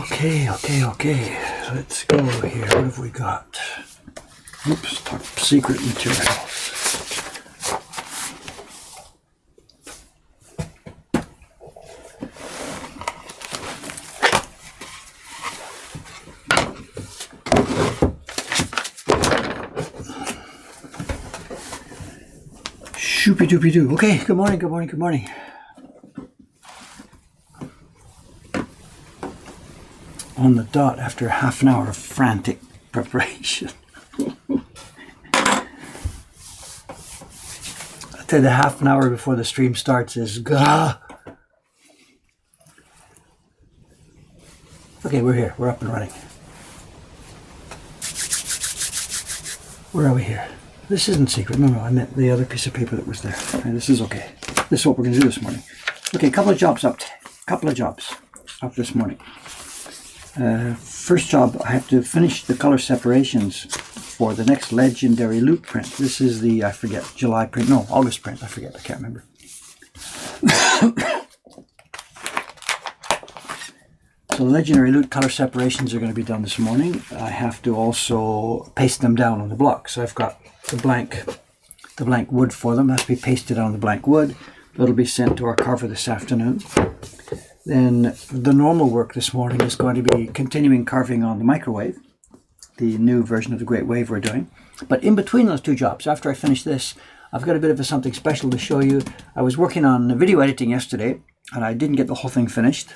Okay. Let's go here. What have we got? Oops, top secret materials. Shoopy doopy doo. Okay, good morning. On the dot after half an hour of frantic preparation. I tell you, the half an hour before the stream starts is gah. Okay, we're here. We're up and running. Where are we here? This isn't secret. No, I meant the other piece of paper that was there. Okay, this is okay. This is what we're going to do this morning. Okay, couple of jobs up this morning. First job, I have to finish the color separations for the next legendary loot print. This is the, I forget, July print. No, August print. I forget. I can't remember. So legendary loot color separations are going to be done this morning. I have to also paste them down on the block. So I've got the blank wood for them. It has to be pasted on the blank wood. It'll be sent to our carver this afternoon. Then the normal work this morning is going to be continuing carving on the microwave, the new version of the Great Wave we're doing. But in between those two jobs, after I finish this, I've got a bit of something special to show you. I was working on video editing yesterday, and I didn't get the whole thing finished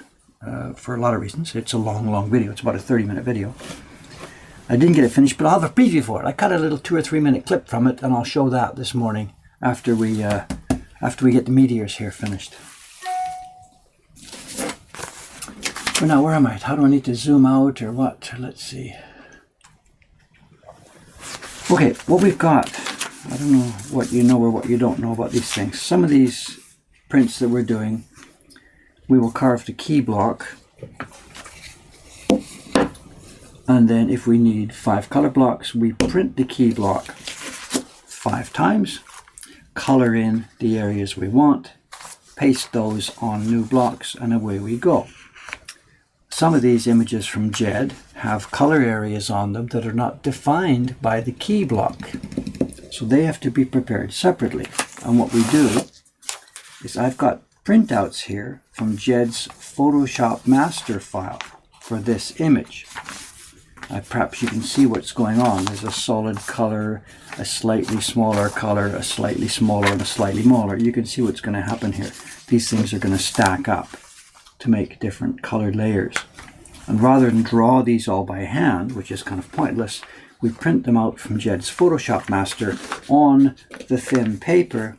for a lot of reasons. It's a long video. It's about a 30-minute video. I didn't get it finished, but I'll have a preview for it. I cut a little 2 or 3 minute clip from it, and I'll show that this morning after we get the meteors here finished. But now, where am I? How do I need to zoom out or what? Let's see. Okay, what we've got, I don't know what you know or what you don't know about these things. Some of these prints that we're doing, we will carve the key block. And then if we need 5 color blocks, we print the key block 5 times, color in the areas we want, paste those on new blocks, and away we go. Some of these images from Jed have color areas on them that are not defined by the key block. So they have to be prepared separately. And what we do is I've got printouts here from Jed's Photoshop master file for this image. Perhaps you can see what's going on. There's a solid color, a slightly smaller color, a slightly smaller, and a slightly smaller. You can see what's going to happen here. These things are going to stack up to make different colored layers. And rather than draw these all by hand, which is kind of pointless, we print them out from Jed's Photoshop master on the thin paper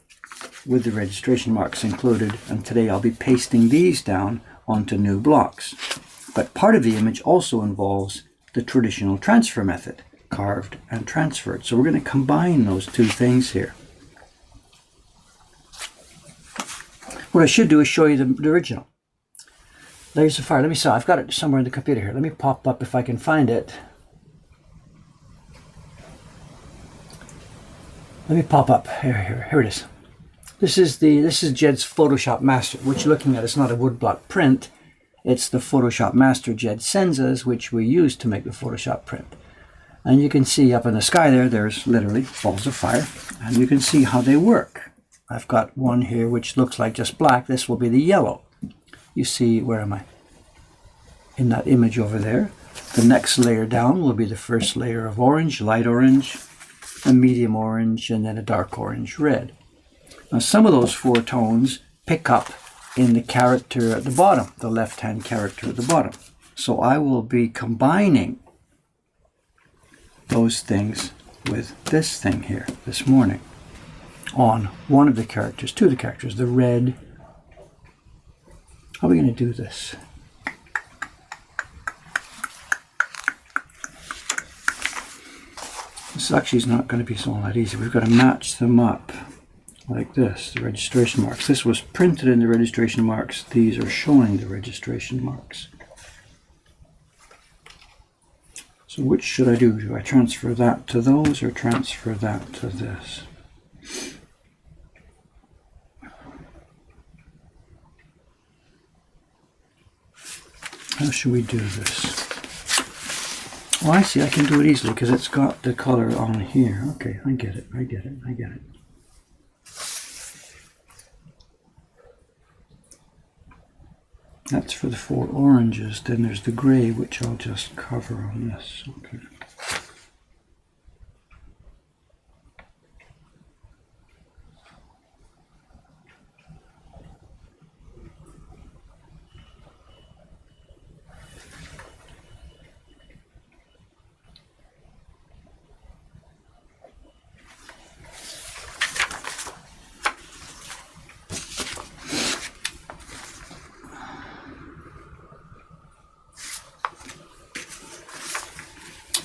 with the registration marks included. And today I'll be pasting these down onto new blocks. But part of the image also involves the traditional transfer method, carved and transferred. So we're going to combine those two things here. What I should do is show you the original. Layers of fire. Let me see. I've got it somewhere in the computer here. Let me pop up if I can find it. Let me pop up. Here it is. This is Jed's Photoshop Master, which you're looking at is not a woodblock print. It's the Photoshop Master Jed sends us, which we use to make the Photoshop print. And you can see up in the sky there's literally balls of fire. And you can see how they work. I've got one here which looks like just black. This will be the yellow. You see, where am I? In that image over there. The next layer down will be the first layer of orange, light orange, a medium orange, and then a dark orange red. Now some of those 4 tones pick up in the character at the bottom, the left-hand character at the bottom. So I will be combining those things with this thing here this morning on one of the characters, 2 of the characters, the red. How are we going to do this? This actually is not going to be so all that easy. We've got to match them up like this, the registration marks. This was printed in the registration marks. These are showing the registration marks. So which should I do? Do I transfer that to those or transfer that to this? how should we do this? Oh, I see, I can do it easily because it's got the color on here. Okay, I get it, I get it, I get it. That's for the 4 oranges. Then there's the gray, which I'll just cover on this. Okay.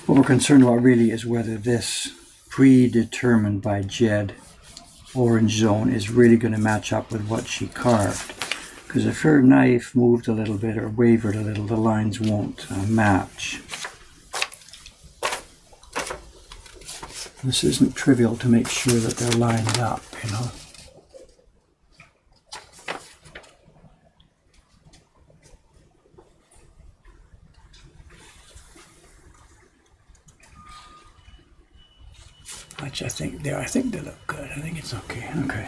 What we're concerned about really is whether this predetermined by Jed orange zone is really going to match up with what she carved. Because if her knife moved a little bit or wavered a little, the lines won't match. This isn't trivial to make sure that they're lined up, you know. Which I think they look good. I think it's okay. Okay.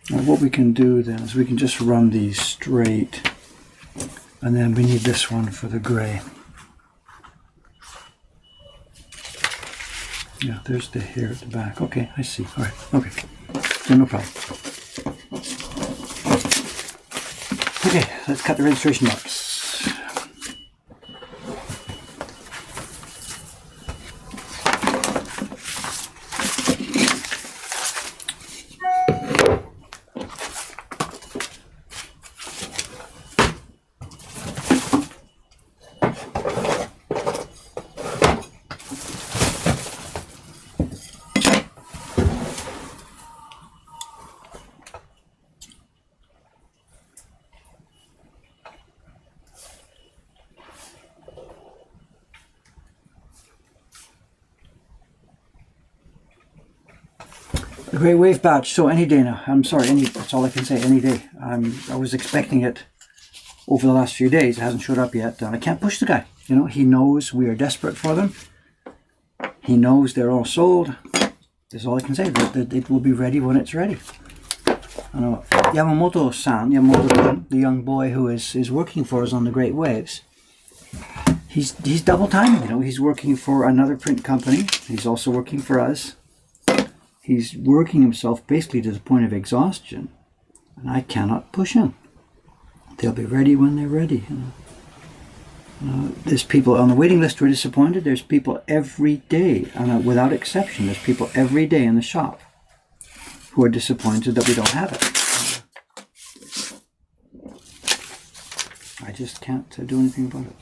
Now what we can do then is we can just run these straight, and then we need this one for the gray. Yeah, there's the hair at the back. Okay, I see. All right. Okay. Yeah, no problem. Okay, let's cut the registration marks. The Great Wave batch, so any day now. I'm sorry, that's all I can say, any day. I was expecting it over the last few days. It hasn't showed up yet. I can't push the guy. You know, he knows we are desperate for them. He knows they're all sold. That's all I can say. That it will be ready when it's ready. I know Yamamoto-san, the young boy who is working for us on the Great Waves, he's double timing. You know, he's working for another print company. He's also working for us. He's working himself basically to the point of exhaustion, and I cannot push him. They'll be ready when they're ready. You know? There's people on the waiting list who are disappointed. There's people every day, and without exception, there's people every day in the shop who are disappointed that we don't have it. I just can't do anything about it.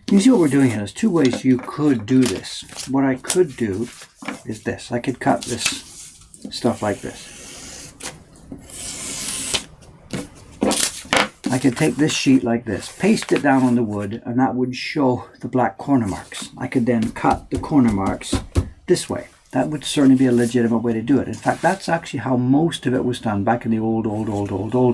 You see what we're doing here. There's 2 ways you could do this. What I could do is this. I could cut this stuff like this. I could take this sheet like this, paste it down on the wood, and that would show the black corner marks. I could then cut the corner marks this way. That would certainly be a legitimate way to do it. In fact, that's actually how most of it was done back in the old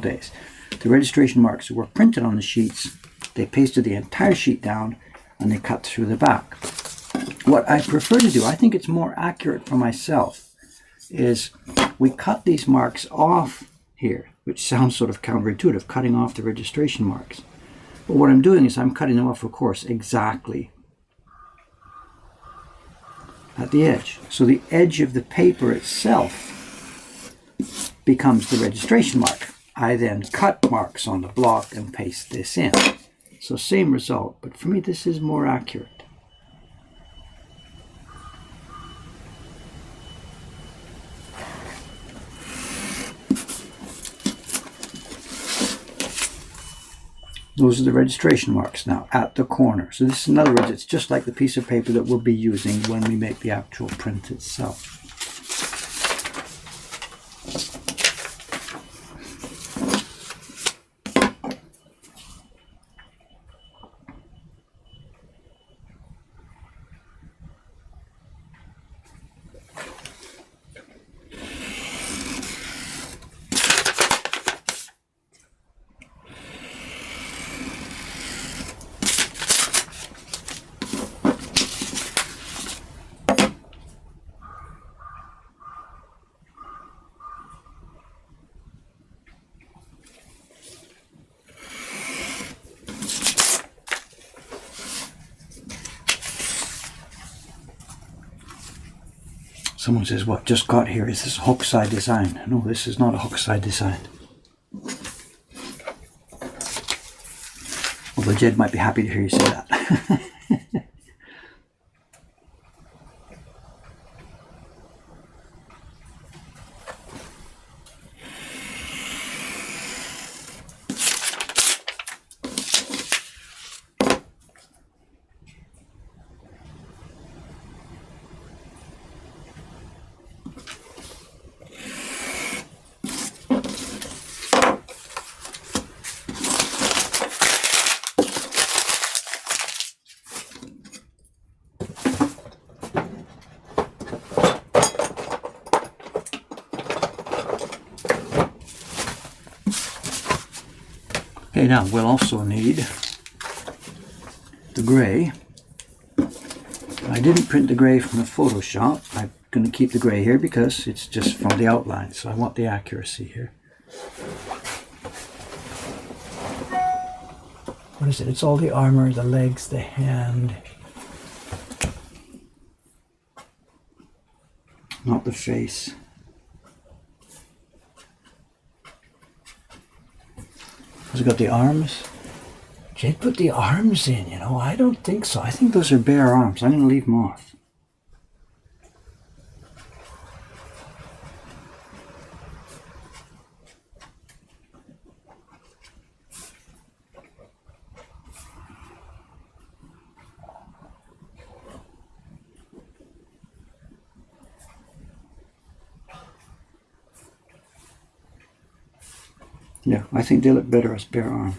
days. The registration marks were printed on the sheets. They pasted the entire sheet down and they cut through the back. What I prefer to do, I think it's more accurate for myself, is we cut these marks off here, which sounds sort of counterintuitive, cutting off the registration marks. But what I'm doing is I'm cutting them off, of course, exactly at the edge. So the edge of the paper itself becomes the registration mark. I then cut marks on the block and paste this in. So same result, but for me this is more accurate. Those are the registration marks now at the corner. So this, in other words, it's just like the piece of paper that we'll be using when we make the actual print itself. Someone says, what just got here? Is this a hook side design? No, this is not a hook side design. Although Jed might be happy to hear you say that. Okay, now we'll also need the gray. I didn't print the gray from the Photoshop. I'm going to keep the gray here because it's just from the outline, so I want the accuracy here. What is it? It's all the armor, the legs, the hand. Not the face. Has it got the arms? Jed put the arms in, you know. I don't think so. I think those are bare arms. I'm going to leave them off. Yeah, I think they look better as bare arms.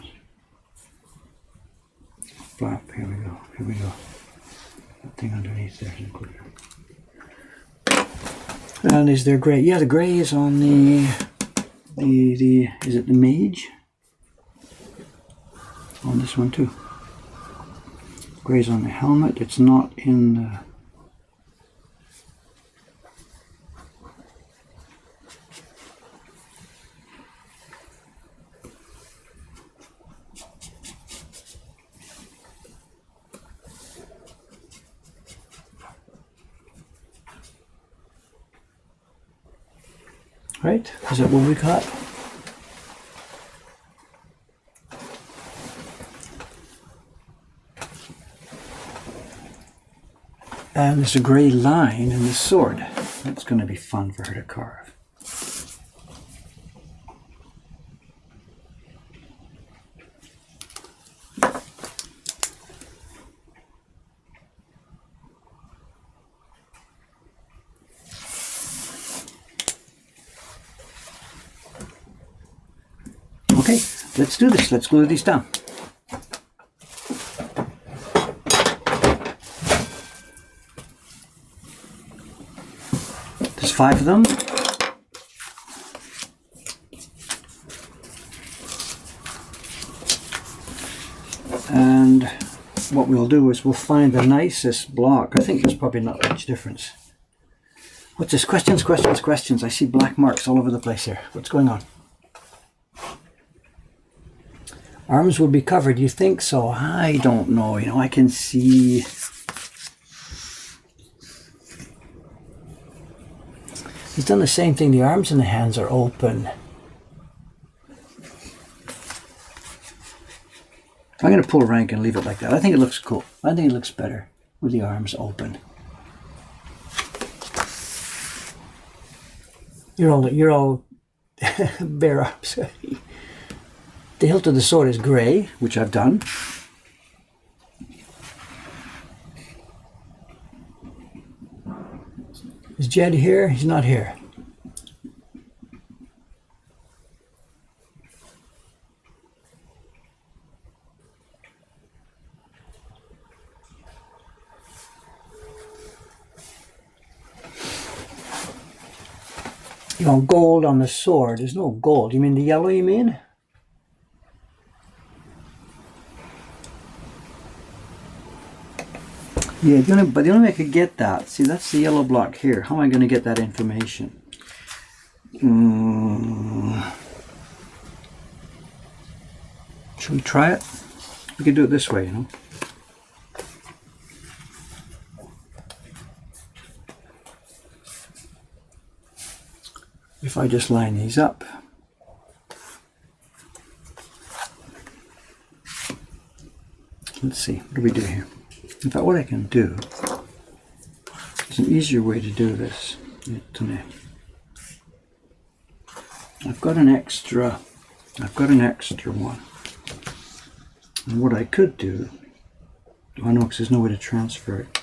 Flap, here we go, here we go. That thing underneath there is clear. And is there gray? Yeah, the gray is on the is it the mage? On this one too. Gray's on the helmet, it's not in the... Right? Is that what we got? And there's a grey line in the sword. That's going to be fun for her to carve. Okay, let's do this. Let's glue these down. There's 5 of them. And what we'll do is we'll find the nicest block. I think there's probably not much difference. What's this? Questions, questions, questions. I see black marks all over the place here. What's going on? Arms will be covered, you think so? I don't know, you know, I can see. He's done the same thing, the arms and the hands are open. I'm going to pull rank and leave it like that. I think it looks cool. I think it looks better with the arms open. You're all bare arms. The hilt of the sword is grey, which I've done. Is Jed here? He's not here. You want gold on the sword. There's no gold. You mean the yellow, you mean? Yeah, but the only way I could get that, see, that's the yellow block here. How am I going to get that information? Should we try it? We could do it this way, you know. if I just line these up. Let's see, what do we do here? In fact, what I can do, there's an easier way to do this. I've got an extra one. And what I could do, oh no, because there's no way to transfer it.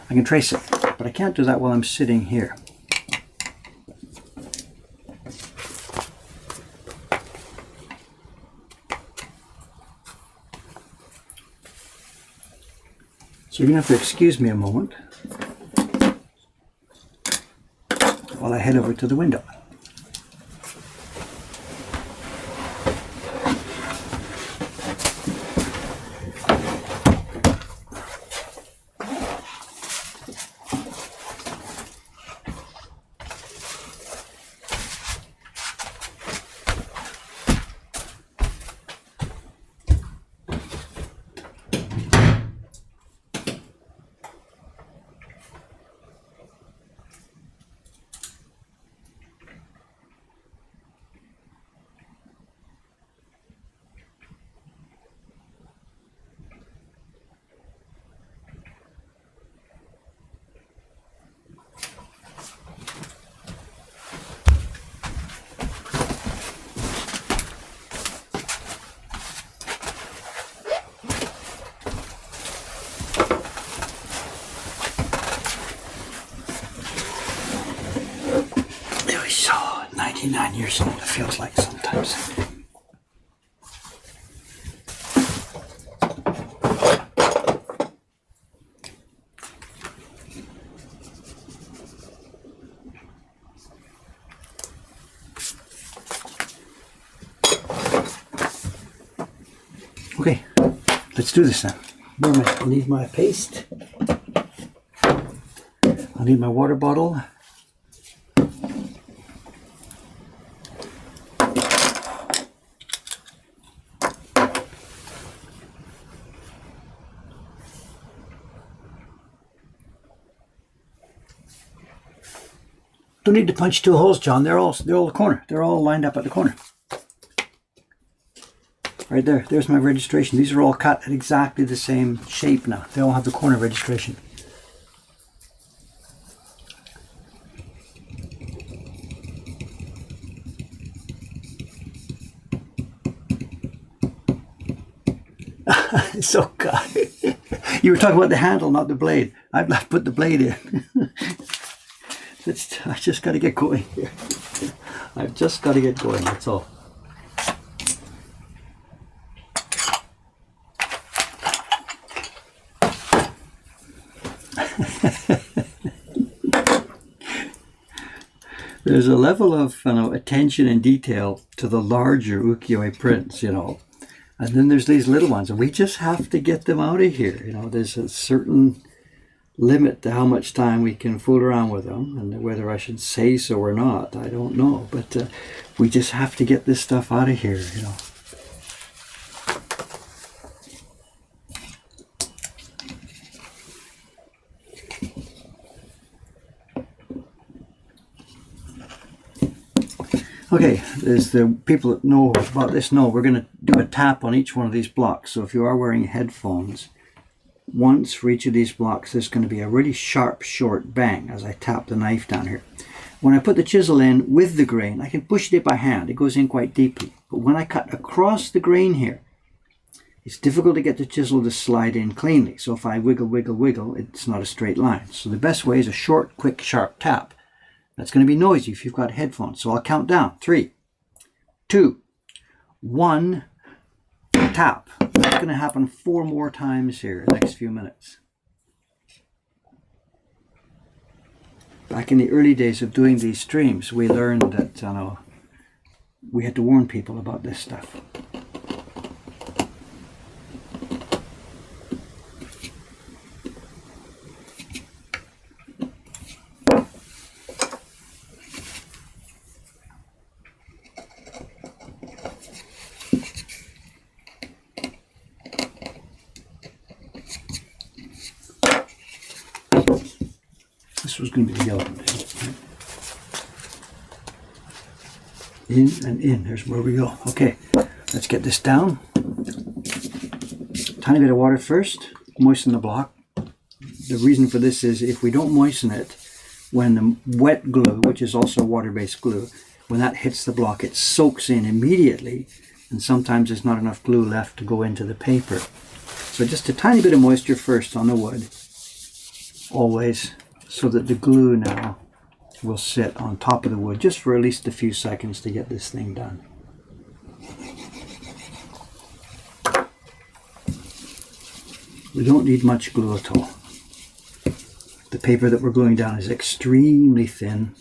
I can trace it, but I can't do that while I'm sitting here. So you're going to have to excuse me a moment while I head over to the window. So 99 years old, it feels like sometimes. Okay, let's do this then. I need my paste. I need my water bottle. Don't need to punch two holes, John. They're all the corner. They're all lined up at the corner. Right there. There's my registration. These are all cut at exactly the same shape now. They all have the corner registration. So God. You were talking about the handle, not the blade. I've put the blade in. I just got to get going here. I've just got to get going, that's all. There's a level of attention and detail to the larger ukiyo-e prints, and then there's these little ones, and we just have to get them out of here. There's a certain limit to how much time we can fool around with them, and whether I should say so or not, I don't know, but we just have to get this stuff out of here. Okay, as the people that know about this know, we're going to do a tap on each one of these blocks. So if you are wearing headphones, once for each of these blocks, there's going to be a really sharp, short bang as I tap the knife down here. When I put the chisel in with the grain, I can push it by hand. It goes in quite deeply. But when I cut across the grain here, it's difficult to get the chisel to slide in cleanly. So if I wiggle, wiggle, wiggle, it's not a straight line. So the best way is a short, quick, sharp tap. That's going to be noisy if you've got headphones. So I'll count down. 3, 2, 1, tap. That's going to happen 4 more times here in the next few minutes. Back in the early days of doing these streams, we learned that we had to warn people about this stuff. this was going to be the yellow one. In and in. There's where we go. Okay, let's get this down. Tiny bit of water first. Moisten the block. The reason for this is if we don't moisten it, when the wet glue, which is also water-based glue, when that hits the block, it soaks in immediately, and sometimes there's not enough glue left to go into the paper. So just a tiny bit of moisture first on the wood, always, so that the glue now will sit on top of the wood just for at least a few seconds to get this thing done. We don't need much glue at all. The paper that we're gluing down is extremely thin.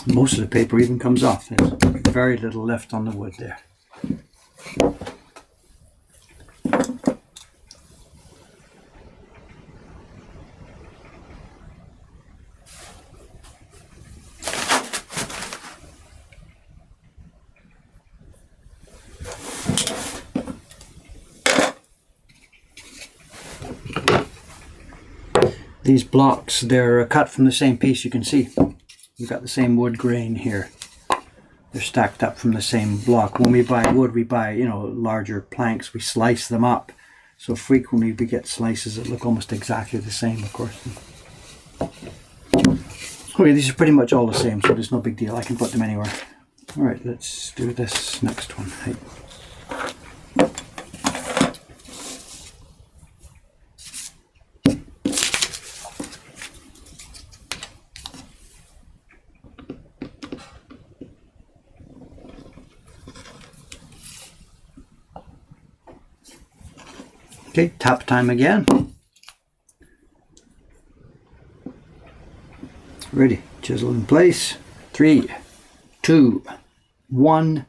Most of the paper even comes off. There's very little left on the wood there. These blocks, they're cut from the same piece, you can see. We've got the same wood grain here. They're stacked up from the same block. When we buy wood, we buy, larger planks. We slice them up. So frequently we get slices that look almost exactly the same, of course. Okay, these are pretty much all the same, so there's no big deal. I can put them anywhere. All right, let's do this next one. Hey. Okay, tap time again. Ready, chisel in place. 3, 2, 1.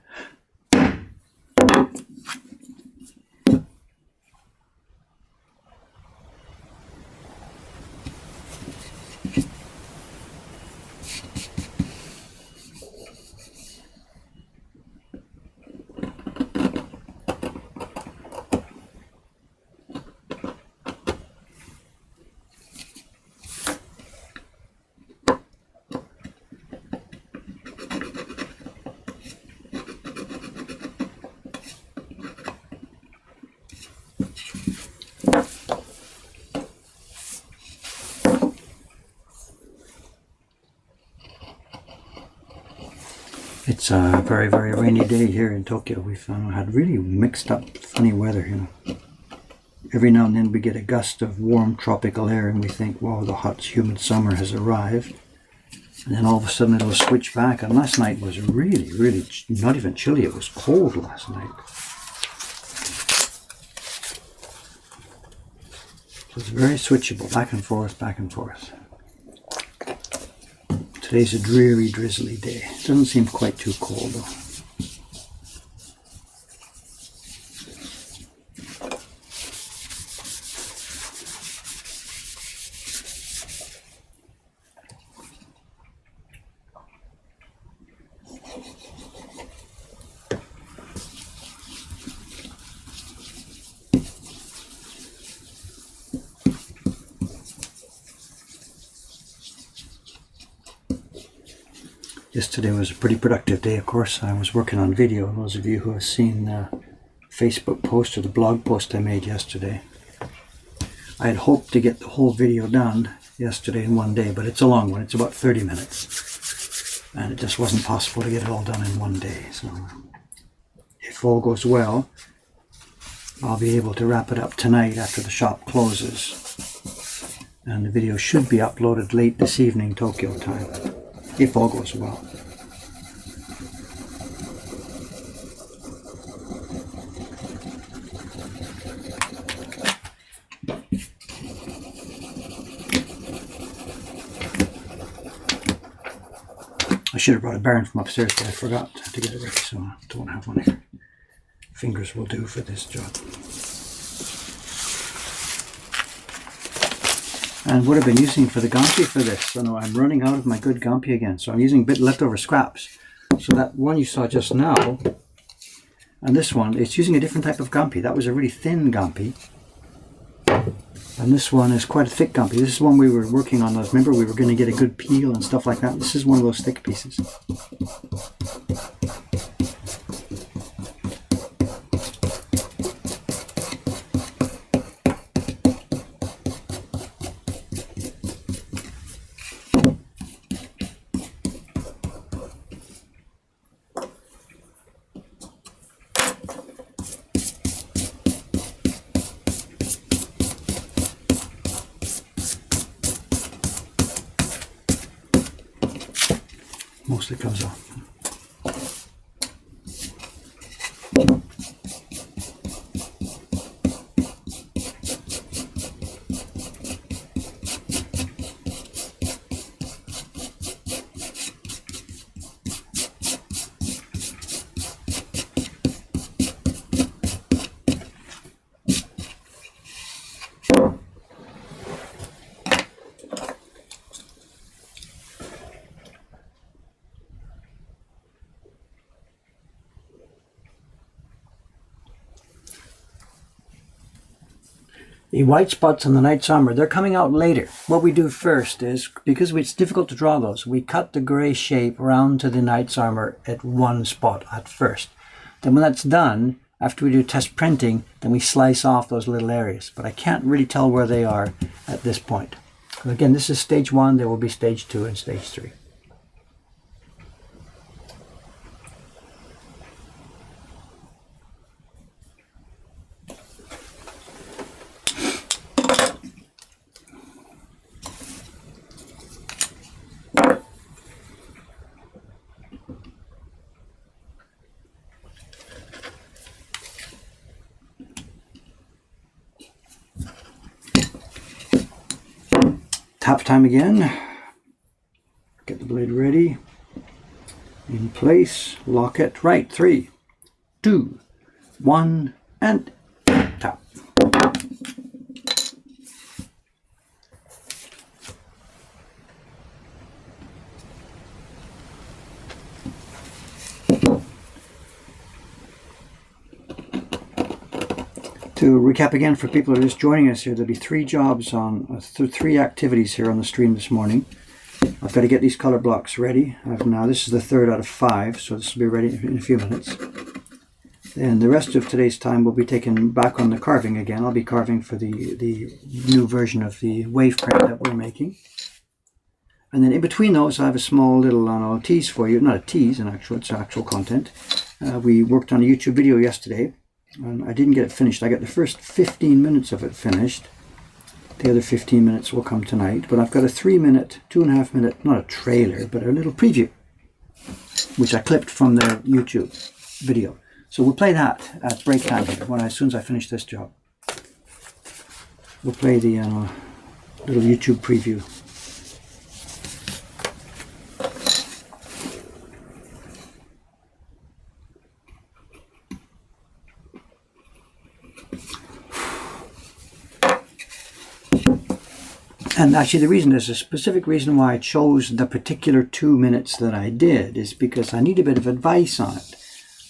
It's a very, very rainy day here in Tokyo. We've had really mixed up, funny weather, Every now and then we get a gust of warm tropical air and we think, wow, the hot, humid summer has arrived. And then all of a sudden it'll switch back. And last night was really, really not even chilly. It was cold last night. So it's very switchable, back and forth, back and forth. Today's a dreary, drizzly day. It doesn't seem quite too cold though. Yesterday was a pretty productive day, of course. I was working on video. Those of you who have seen the Facebook post or the blog post I made yesterday. I had hoped to get the whole video done yesterday in one day, but it's a long one. It's about 30 minutes. And it just wasn't possible to get it all done in one day. So if all goes well, I'll be able to wrap it up tonight after the shop closes. And the video should be uploaded late this evening, Tokyo time, if all goes well. I should have brought a Baron from upstairs, but I forgot to get it ready, so I don't have one here. Fingers will do for this job. And what I've been using for the gampi for this, so now I'm running out of my good gampi again, so I'm using a bit leftover scraps. So that one you saw just now, and this one, it's using a different type of gampi. That was a really thin gampi. And this one is quite a thick gampi. This is one we were working on. Remember, we were going to get a good peel and stuff like that. This is one of those thick pieces. Mostly comes off. The white spots on the Knight's Armor, they're coming out later. What we do first is, because it's difficult to draw those, we cut the grey shape round to the Knight's Armor at one spot at first. Then when that's done, after we do test printing, then we slice off those little areas. But I can't really tell where they are at this point. Again, this is stage 1, there will be stage 2 and stage 3. Tap time again. Get the blade ready. In place. Lock it. Right. 3, 2, 1, and tap. To recap again for people who are just joining us here, there'll be 3 jobs on 3 activities here on the stream this morning. I've got to get these color blocks ready. Now this is the 3rd out of 5, so this will be ready in a few minutes. And the rest of today's time will be taken back on the carving again. I'll be carving for the new version of the wave print that we're making. And then in between those, I have a small little tease for you. Not a tease, it's actual content. We worked on a YouTube video yesterday. And I didn't get it finished. I got the first 15 minutes of it finished. The other 15 minutes will come tonight. But I've got a 3-minute, 2.5 minute, not a trailer, but a little preview, which I clipped from the YouTube video. So we'll play that at break time here, as soon as I finish this job. We'll play the little YouTube preview. And actually there's a specific reason why I chose the particular 2 minutes that I did, is because I need a bit of advice on it.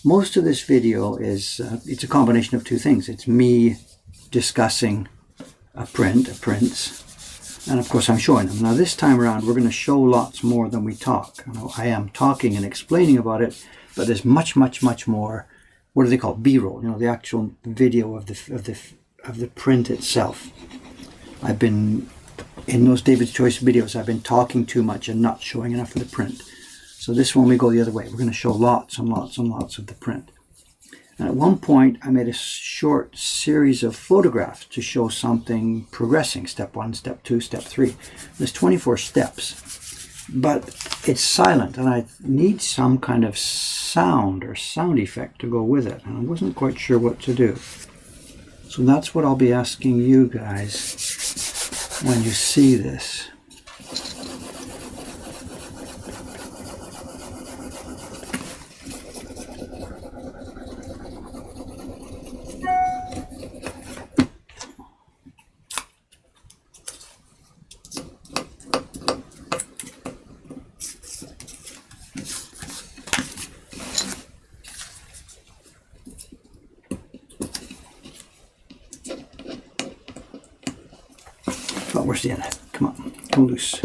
Most of this video is, it's a combination of 2 things. It's me discussing a prints, And of course I'm showing them. Now this time around we're going to show lots more than we talk. I am talking and explaining about it, but there's much more, what do they call, B-roll, the actual video of the print itself. I've been, in those David's Choice videos, I've been talking too much and not showing enough of the print. So this one we go the other way. We're going to show lots and lots and lots of the print. And at one point, I made a short series of photographs to show something progressing. Step 1, step 2, step 3. There's 24 steps, but it's silent, and I need some kind of sound or sound effect to go with it, and I wasn't quite sure what to do. So that's what I'll be asking you guys when you see this. Oh, where's the end? Come on, come loose.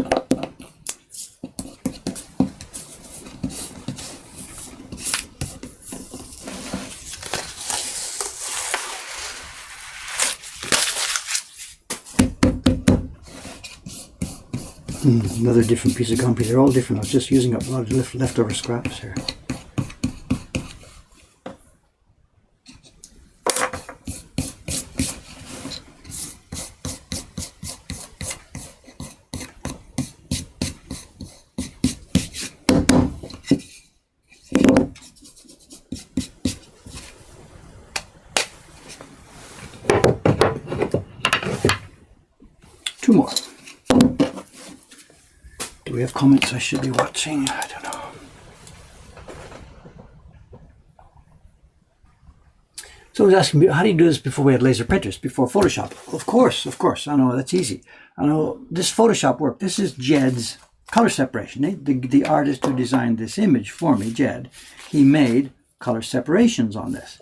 Another different piece of concrete. They're all different. I was just using up a lot of leftover scraps here. Two more. Do we have comments I should be watching? I don't know. So I was asking me, how do you do this before we had laser printers, before Photoshop? Of course. I know, that's easy. I know this Photoshop work. This is Jed's color separation. The artist who designed this image for me, Jed, he made color separations on this.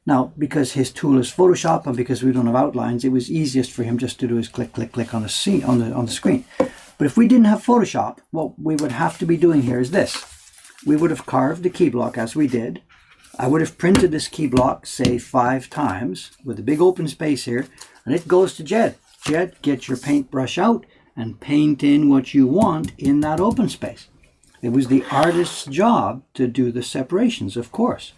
Now, because his tool is Photoshop and because we don't have outlines, it was easiest for him just to do his click, click, click on the screen. But if we didn't have Photoshop, what we would have to be doing here is this. We would have carved the key block as we did. I would have printed this key block, say 5 times, with a big open space here, and it goes to Jed. Jed, get your paintbrush out and paint in what you want in that open space. It was the artist's job to do the separations, of course.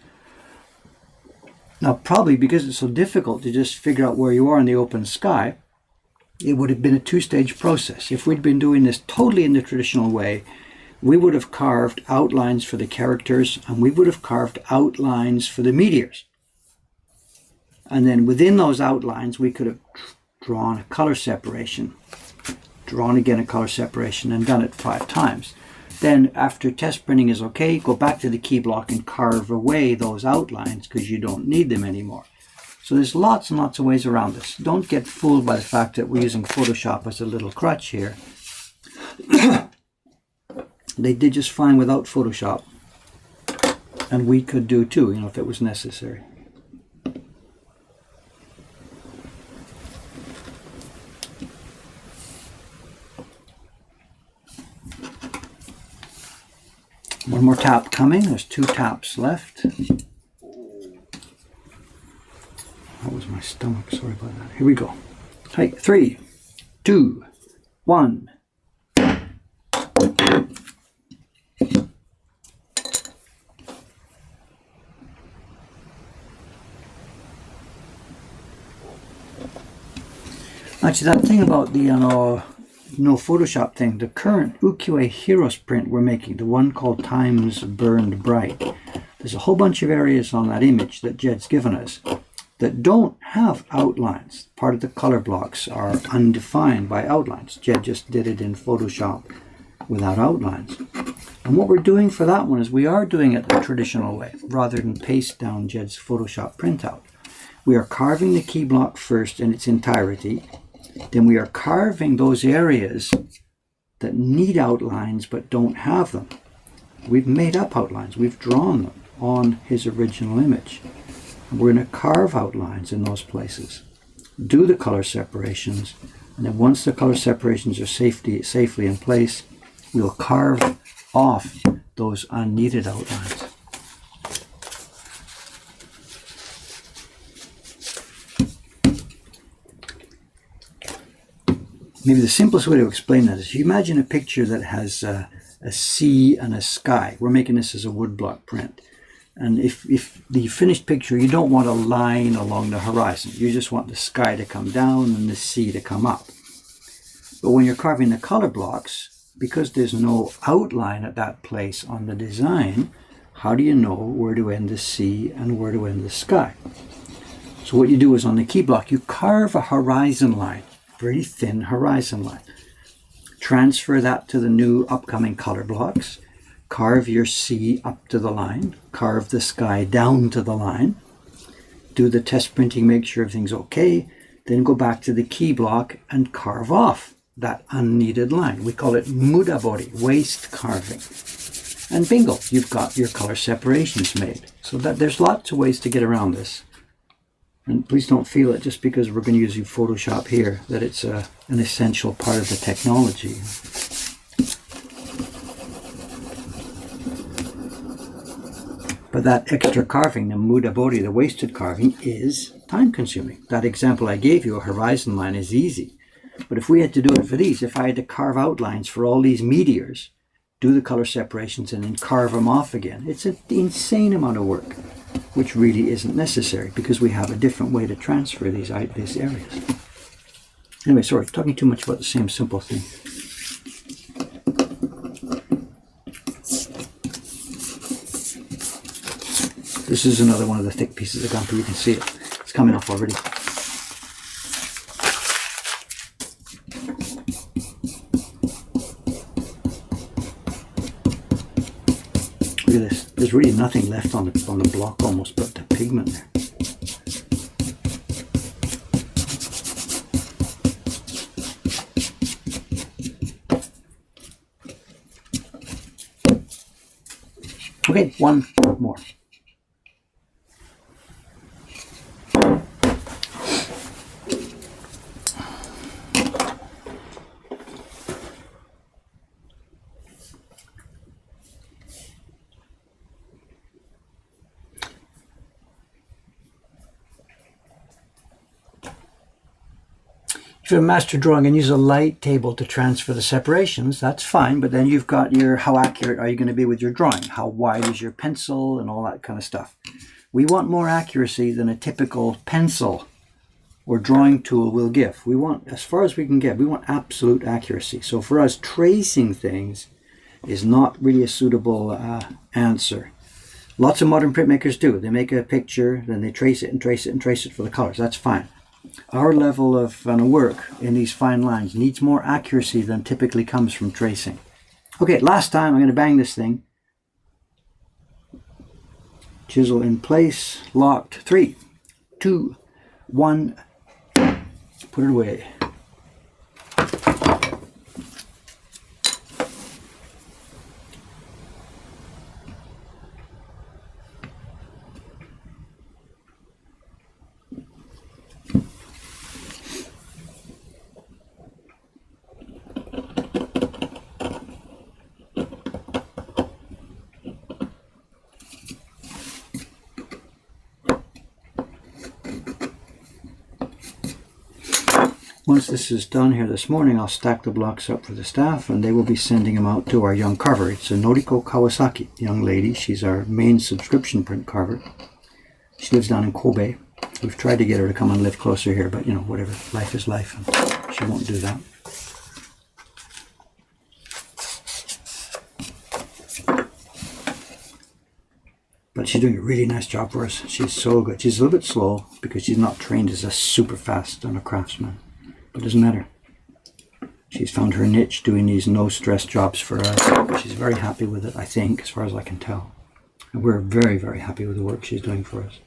Now, probably because it's so difficult to just figure out where you are in the open sky, it would have been a 2-stage process. If we'd been doing this totally in the traditional way, we would have carved outlines for the characters and we would have carved outlines for the meteors. And then within those outlines, we could have drawn a color separation, drawn again a color separation, and done it 5 times. Then after test printing is okay, go back to the key block and carve away those outlines because you don't need them anymore. So there's lots and lots of ways around this. Don't get fooled by the fact that we're using Photoshop as a little crutch here. They did just fine without Photoshop. And we could do too, if it was necessary. One more tap coming. There's 2 taps left. That was my stomach. Sorry about that. Here we go. Hey, 3, 2, 1. Actually, that thing about the no Photoshop thing, the current Ukiyo-e Heroes print we're making, the one called Times Burned Bright, there's a whole bunch of areas on that image that Jed's given us that don't have outlines. Part of the color blocks are undefined by outlines. Jed just did it in Photoshop without outlines. And what we're doing for that one is we are doing it the traditional way, rather than paste down Jed's Photoshop printout. We are carving the key block first in its entirety. Then we are carving those areas that need outlines but don't have them. We've made up outlines. We've drawn them on his original image. And we're going to carve outlines in those places, do the color separations, And then once the color separations are safely in place, we'll carve off those unneeded outlines. Maybe the simplest way to explain that is you imagine a picture that has a sea and a sky. We're making this as a woodblock print. And if the finished picture, you don't want a line along the horizon. You just want the sky to come down and the sea to come up. But when you're carving the color blocks, because there's no outline at that place on the design, how do you know where to end the sea and where to end the sky? So what you do is on the key block, you carve a horizon line. Very thin horizon line. Transfer that to the new upcoming color blocks. Carve your sea up to the line. Carve the sky down to the line. Do the test printing, make sure everything's okay. Then go back to the key block and carve off that unneeded line. We call it mudabori, waste carving. And bingo, you've got your color separations made. So that there's lots of ways to get around this. And please don't feel it just because we're going to use Photoshop here that it's an essential part of the technology. But that extra carving, the mudabori, the wasted carving, is time consuming. That example I gave you, a horizon line, is easy. But if we had to do it for these, if I had to carve outlines for all these meteors, do the color separations and then carve them off again, it's an insane amount of work, which really isn't necessary because we have a different way to transfer these areas. Anyway, sorry, talking too much about the same simple thing. This is another one of the thick pieces of gumpo. You can see it. It's coming off already. Look at this. There's really nothing left on the block almost but the pigment there. Okay, one more. If you're a master drawing and use a light table to transfer the separations, that's fine, but then you've got your, how accurate are you going to be with your drawing? How wide is your pencil and all that kind of stuff. We want more accuracy than a typical pencil or drawing tool will give. We want, as far as we can get, we want absolute accuracy. So for us, tracing things is not really a suitable answer. Lots of modern printmakers do. They make a picture, then they trace it and trace it and trace it for the colors. That's fine. Our level of work in these fine lines needs more accuracy than typically comes from tracing. Okay, last time I'm going to bang this thing. Chisel in place, locked. 3, 2, 1, put it away. Once this is done here this morning, I'll stack the blocks up for the staff and they will be sending them out to our young carver. It's a Noriko Kawasaki, young lady. She's our main subscription print carver. She lives down in Kobe. We've tried to get her to come and live closer here, but you know, whatever. Life is life and she won't do that. But she's doing a really nice job for us. She's so good. She's a little bit slow because she's not trained as a super fast on a craftsman. But it doesn't matter. She's found her niche doing these no-stress jobs for us. She's very happy with it, I think, as far as I can tell. And we're very, very happy with the work she's doing for us.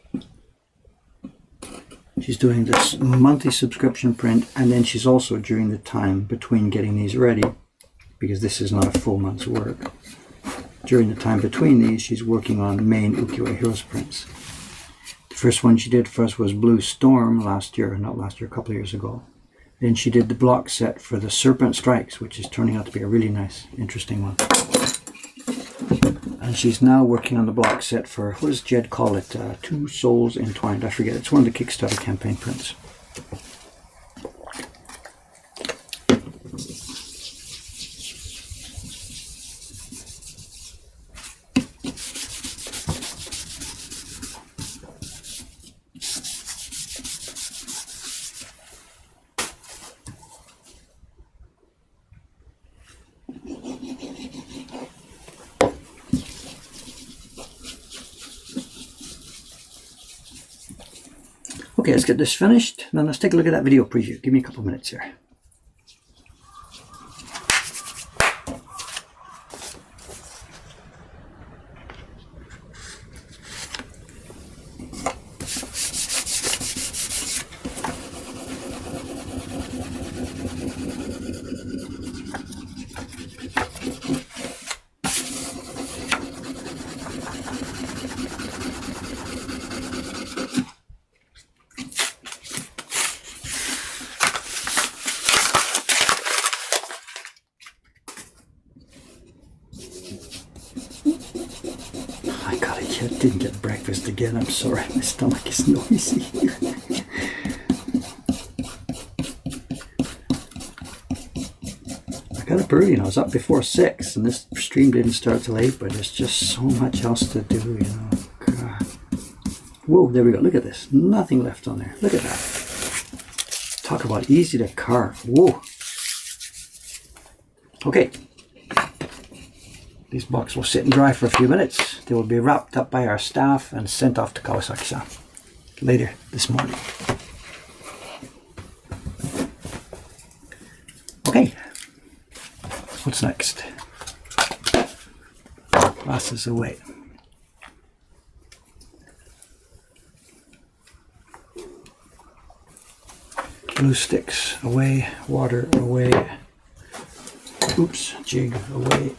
She's doing this monthly subscription print, and then she's also, during the time between getting these ready, because this is not a full month's work, during the time between these, she's working on main Ukiyo-e Heroes prints. The first one she did for us was Blue Storm last year, not last year, a couple of years ago. Then she did the block set for the Serpent Strikes, which is turning out to be a really nice, interesting one. And she's now working on the block set for, what does Jed call it? Two Souls Entwined. I forget. It's one of the Kickstarter campaign prints. Okay, let's get this finished, and then let's take a look at that video preview. Give me a couple of minutes here. Didn't get breakfast again. I'm sorry, my stomach is noisy. I got up early and I was up before 6, and this stream didn't start till 8, but there's just so much else to do, you know. God. Whoa, there we go. Look at this. Nothing left on there. Look at that. Talk about easy to carve. Whoa. Okay. These blocks will sit and dry for a few minutes. They will be wrapped up by our staff and sent off to Kawasaki-san later this morning. Okay, what's next? Glasses away. Glue sticks away, water away. Oops, jig away.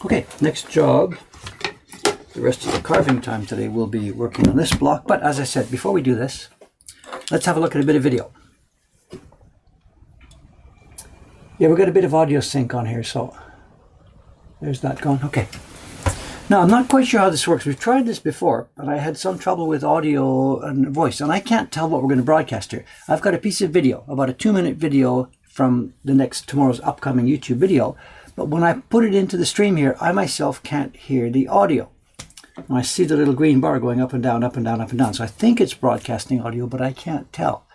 Okay, next job, the rest of the carving time today will be working on this block, but as I said, before we do this, let's have a look at a bit of video. Yeah, we've got a bit of audio sync on here, so there's that gone. Okay. Now, I'm not quite sure how this works. We've tried this before, but I had some trouble with audio and voice, and I can't tell what we're going to broadcast here. I've got a piece of video, about a 2-minute video from tomorrow's upcoming YouTube video, but when I put it into the stream here, I myself can't hear the audio. And I see the little green bar going up and down, up and down, up and down. So I think it's broadcasting audio, but I can't tell.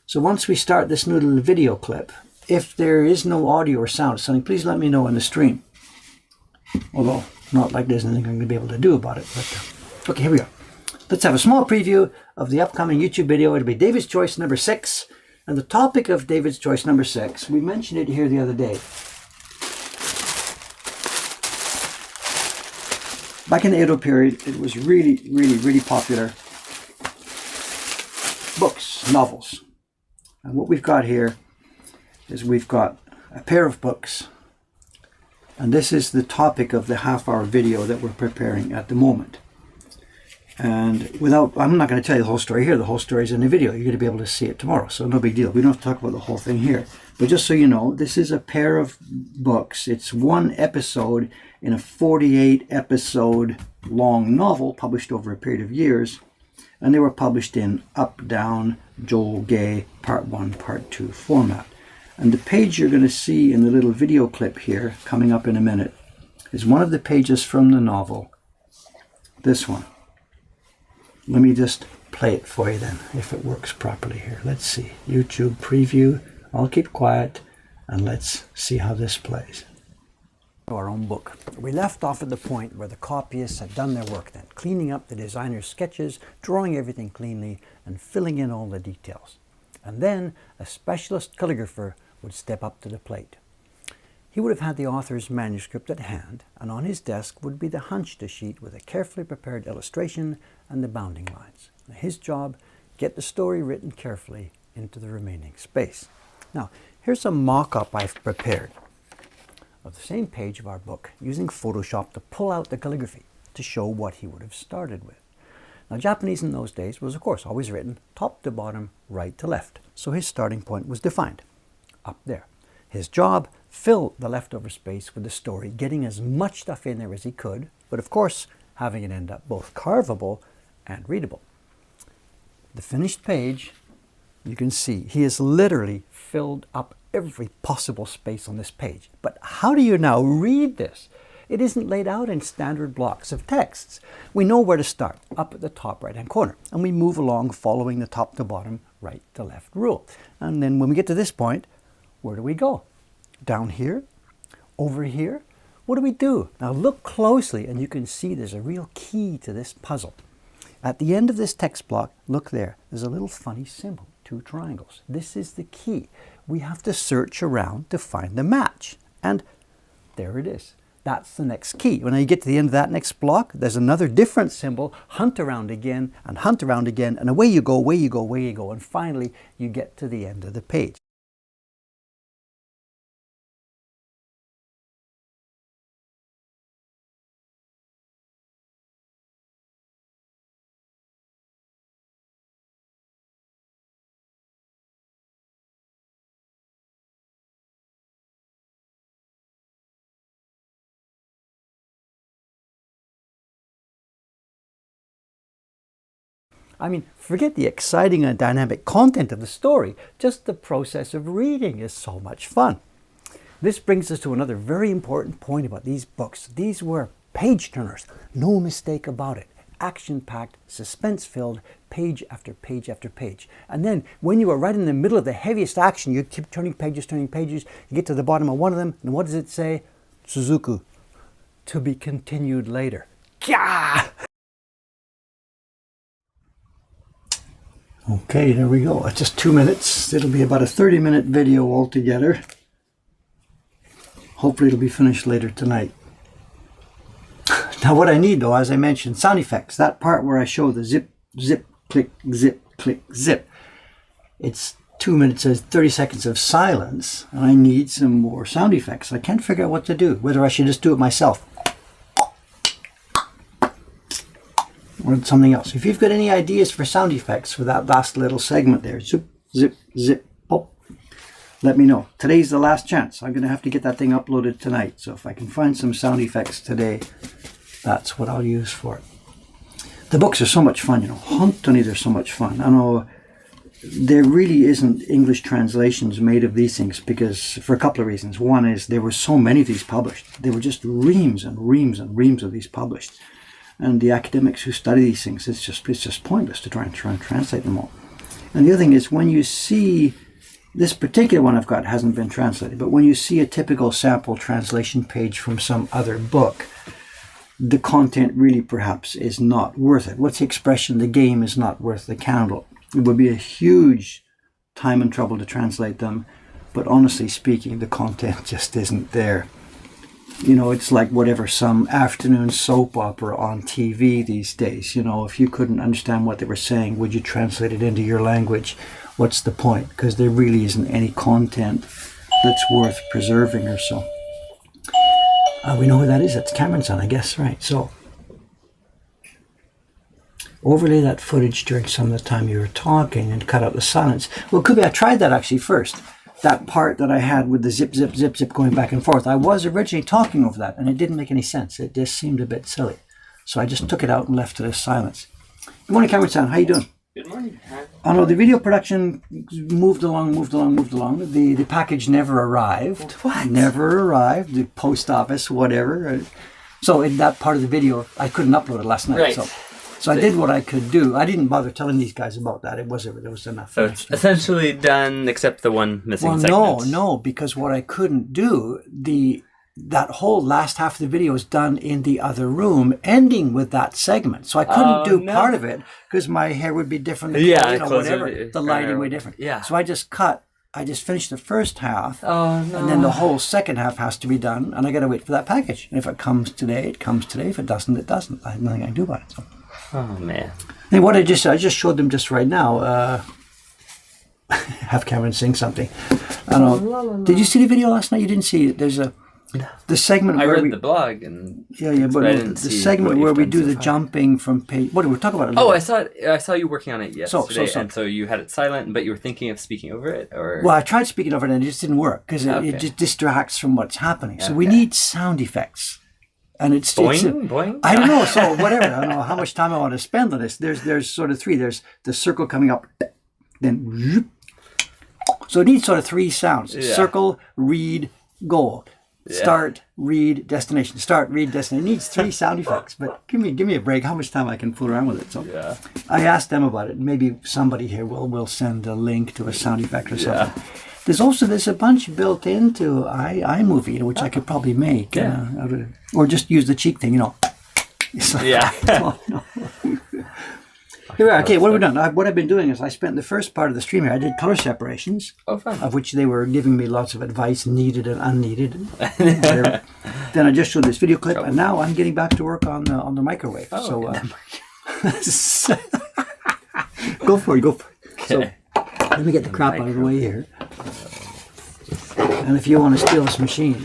So once we start this new little video clip, if there is no audio or sound, something, please let me know in the stream. Although, not like there's anything I'm going to be able to do about it. But okay, here we go. Let's have a small preview of the upcoming YouTube video. It'll be David's Choice number 6. And the topic of David's Choice number 6, we mentioned it here the other day. Back in the Edo period, it was really, really, really popular. Books, novels. And what we've got here is we've got a pair of books. And this is the topic of the half-hour video that we're preparing at the moment. And I'm not going to tell you the whole story here. The whole story is in the video. You're going to be able to see it tomorrow. So no big deal. We don't have to talk about the whole thing here. But just so you know, this is a pair of books. It's one episode in a 48-episode long novel published over a period of years. And they were published in up, down, Joge, part 1, part 2 format. And the page you're going to see in the little video clip here, coming up in a minute, is one of the pages from the novel. This one. Let me just play it for you then, if it works properly here. Let's see. YouTube preview. I'll keep quiet, and let's see how this plays. Our own book. We left off at the point where the copyists had done their work then, cleaning up the designer's sketches, drawing everything cleanly, and filling in all the details. And then a specialist calligrapher would step up to the plate. He would have had the author's manuscript at hand, and on his desk would be the Hanshita sheet with a carefully prepared illustration and the bounding lines. His job, get the story written carefully into the remaining space. Now, Here's a mock-up I've prepared of the same page of our book using Photoshop to pull out the calligraphy to show what he would have started with. Now, Japanese in those days was, of course, always written top to bottom, right to left. So his starting point was defined up there. His job, fill the leftover space with the story, getting as much stuff in there as he could, but of course, having it end up both carvable and readable. The finished page, you can see, he has literally filled up every possible space on this page. But how do you now read this? It isn't laid out in standard blocks of texts. We know where to start, up at the top right-hand corner, and we move along following the top to bottom, right to left rule. And then when we get to this point, where do we go? Down here? Over here? What do we do? Now look closely and you can see there's a real key to this puzzle. At the end of this text block, look there, there's a little funny symbol, 2 triangles. This is the key. We have to search around to find the match. And there it is. That's the next key. When you get to the end of that next block, there's another different symbol, hunt around again, and away you go, away you go, away you go, and finally you get to the end of the page. I mean, forget the exciting and dynamic content of the story. Just the process of reading is so much fun. This brings us to another very important point about these books. These were page turners. No mistake about it. Action-packed, suspense-filled, page after page after page. And then when you are right in the middle of the heaviest action, you keep turning pages, you get to the bottom of one of them, and what does it say? Suzuku. To be continued later. Gah! Okay, there we go. It's just 2 minutes. It'll be about a 30-minute video altogether. Hopefully it'll be finished later tonight. Now what I need though, as I mentioned, sound effects. That part where I show the zip, zip, click, zip. It's 2 minutes, 30 seconds of silence. And I need some more sound effects. I can't figure out what to do. Whether I should just do it myself. Or something else. If you've got any ideas for sound effects for that last little segment there, zip, zip, zip, pop, let me know. Today's the last chance. I'm going to have to get that thing uploaded tonight. So if I can find some sound effects today, that's what I'll use for it. The books are so much fun, you know. Honestly, they're so much fun. I know there really isn't English translations made of these things because for a couple of reasons. One is there were so many of these published. There were just reams and reams and reams of these published. And the academics who study these things, it's just pointless to try and translate them all. And the other thing is when you see, this particular one I've got hasn't been translated, but when you see a typical sample translation page from some other book, the content really perhaps is not worth it. What's the expression? The game is not worth the candle. It would be a huge time and trouble to translate them, but honestly speaking, the content just isn't there. You know, it's like whatever, some afternoon soap opera on TV these days. You know, if you couldn't understand what they were saying, would you translate it into your language? What's the point? Because there really isn't any content that's worth preserving or so. We know who that is. It's Cameron's son, I guess, right? So, overlay that footage during some of the time you were talking and cut out the silence. Well, could be I tried that actually first. That part that I had with the zip, zip, zip, zip going back and forth. I was originally talking over that and it didn't make any sense. It just seemed a bit silly. So I just took it out and left it as silence. Good morning, Cameron-san. How you doing? Good morning. I know the video production moved along. The package never arrived. What? Never arrived. The post office, whatever. So in that part of the video, I couldn't upload it last night. Right. So I did what I could do. I didn't bother telling these guys about that. There was enough. So it's essentially done except the one missing segment. No, because what I couldn't do, that whole last half of the video is done in the other room, ending with that segment. So I couldn't do part of it because my hair would be different. Whatever. The lighting would be different. Yeah. So I just finished the first half, and then the whole second half has to be done, and I got to wait for that package. And if it comes today, it comes today. If it doesn't, it doesn't. I have nothing I can do about it. So. Oh man! And what I just showed them just right now. have Cameron sing something. I don't know. Did you see the video last night? You didn't see it. There's the segment I where read the blog and but the segment where we do the jumping from page. What did we talk about? I saw you working on it yesterday, and so you had it silent, but you were thinking of speaking over it, or well, I tried speaking over it and it just didn't work because it just distracts from what's happening. So we need sound effects, and it's boing. I don't know. So whatever. I don't know how much time I want to spend on this. There's sort of three. There's the circle coming up, then so it needs sort of three sounds: circle, read, go. Start, read, destination. Start, read, destination. It needs three sound effects, but give me a break. How much time I can fool around with it? So I asked them about it. Maybe somebody here will send a link to a sound effect or something. There's a bunch built into iMovie, which I could probably make, or just use the cheek thing, Here we are. Okay, what have we done? What I've been doing is I spent the first part of the stream here. I did color separations, of which they were giving me lots of advice, needed and unneeded. Then I just showed this video clip, and now I'm getting back to work on the microwave. Go for it. Okay. So let me get the crap out of the way here. And if you want to steal this machine,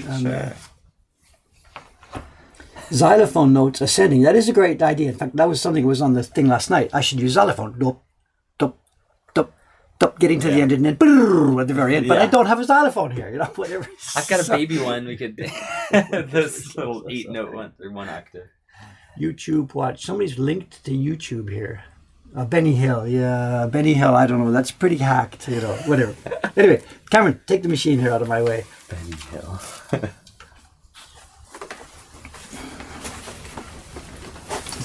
xylophone notes ascending. That is a great idea. In fact, that was something that was on the thing last night. I should use xylophone. Dup, dup, dup, dup, getting to the end and then at the very end. But I don't have a xylophone here. Whatever. I've got a baby one. We could this little 8-note one or 1 octave. YouTube watch. Somebody's linked to YouTube here. Benny Hill. Yeah, Benny Hill. I don't know. That's pretty hacked. Whatever. Anyway, Cameron, take the machine here out of my way. Benny Hill.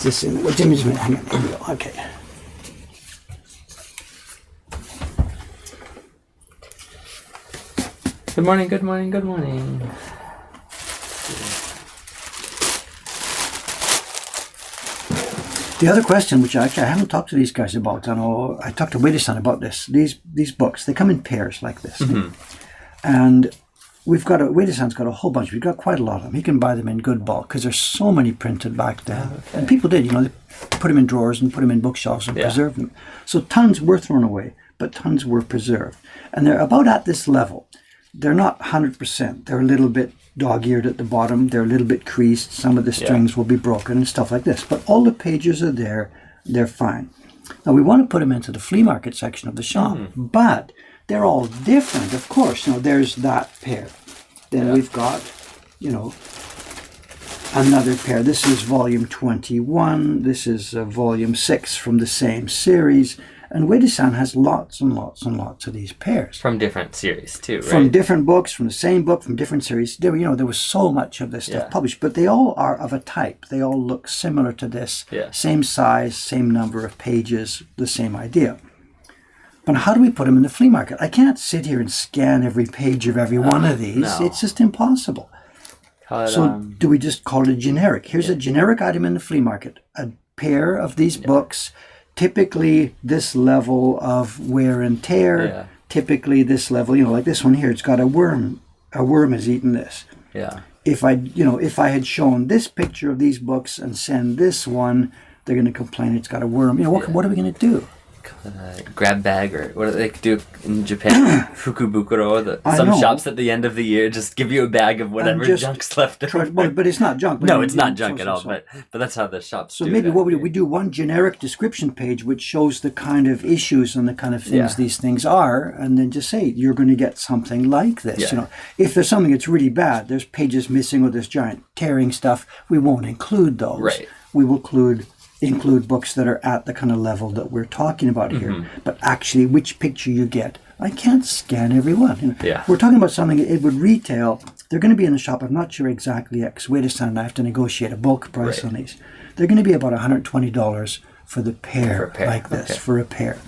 This in what image? Hang on, here we go. Okay. Good morning. The other question, which I haven't talked to these guys about, I talked to Wade-san about this. These books, they come in pairs like this, and Wade-san's got a whole bunch. We've got quite a lot of them. He can buy them in good bulk because there's so many printed back then. And people did, they put them in drawers and put them in bookshelves and preserve them. So tons were thrown away, but tons were preserved. And they're about at this level. They're not 100%. They're a little bit dog-eared at the bottom. They're a little bit creased. Some of the strings will be broken and stuff like this. But all the pages are there. They're fine. Now, we want to put them into the flea market section of the shop. But they're all different, of course. There's that pair. Then we've got, another pair. This is volume 21. This is volume 6 from the same series. And Wade-san has lots and lots and lots of these pairs. From different series, too, right? From different books, from the same book, from different series. There was so much of this stuff published, but they all are of a type. They all look similar to this. Same size, same number of pages, the same idea. But how do we put them in the flea market? I can't sit here and scan every page of every one of these. No. It's just impossible. Do we just call it a generic? Here's a generic item in the flea market. A pair of these books, typically this level of wear and tear, typically this level, like this one here, it's got a worm. A worm has eaten this. If I had shown this picture of these books and send this one, they're going to complain it's got a worm. What are we going to do? Grab bag, or what do they do in Japan? Fukubukuro. Some shops at the end of the year just give you a bag of whatever junk's left over. But it's not junk. No, it's not junk at all. But that's how the shops do it. So maybe what we do one generic description page which shows the kind of issues and the kind of things these things are, and then just say you're going to get something like this. If there's something that's really bad, there's pages missing or there's giant tearing stuff, we won't include those. Right. We will include books that are at the kind of level that we're talking about here. But actually, which picture you get, I can't scan every one. We're talking about something, it would retail, they're going to be in the shop, I'm not sure exactly, because Wade-san and I have to negotiate a bulk price on these. They're going to be about $120 for the pair, like this, for a pair.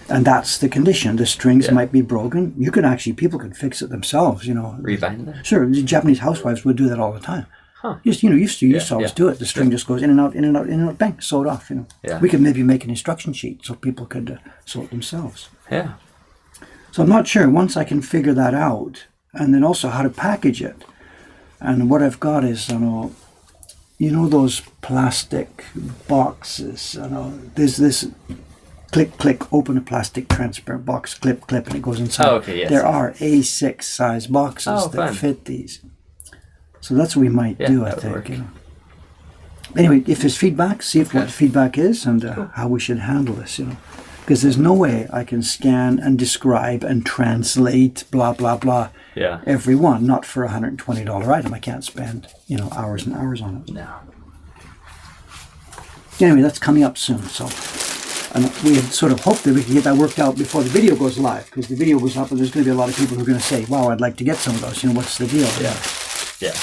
And that's the condition. The strings might be broken. People can fix it themselves, Rebind them? Sure, the Japanese housewives would do that all the time. Used to always do it. The string just goes in and out, bang, sew it off. We could maybe make an instruction sheet so people could sew it themselves. So I'm not sure. Once I can figure that out, and then also how to package it, and what I've got is those plastic boxes. There's this click, click, open a plastic transparent box, clip, clip, and it goes inside. Oh, okay, yes. There are A6 size boxes that fit these. So that's what we might do, I think. You know. Anyway, if there's feedback, see if what the feedback is and how we should handle this, you know. Because there's no way I can scan and describe and translate, blah, blah, blah, every one. Not for a $120 item. I can't spend, you know, hours and hours on it. No. Anyway, that's coming up soon. So, and we had sort of hoped that we could get that worked out before the video goes live. Because the video goes up and there's going to be a lot of people who are going to say, wow, I'd like to get some of those. You know, what's the deal? Yeah. Yeah.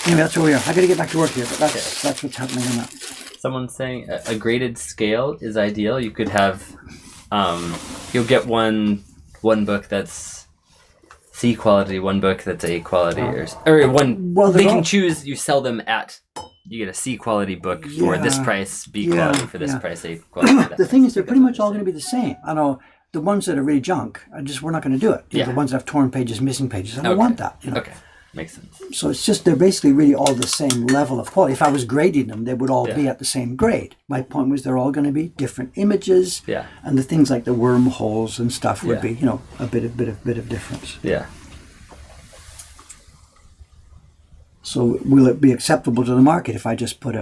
Anyway, that's where we are. I got to get back to work here, but that's what's happening on that. Someone's saying a graded scale is ideal. You could have, you'll get one book that's C quality, one book that's A quality, or one. Well, they can choose. You sell them at. You get a C quality book for this price, B quality for this price, A quality. The thing is, they're pretty much all going to be the same. I know the ones that are really junk. We're not going to do it. You know, the ones that have torn pages, missing pages. I don't want that. You know? Okay. Makes sense. So it's just they're basically really all the same level of quality. If I was grading them, they would all be at the same grade. My point was they're all going to be different images, and the things like the wormholes and stuff would be, you know, a bit of difference. Yeah. So will it be acceptable to the market if I just put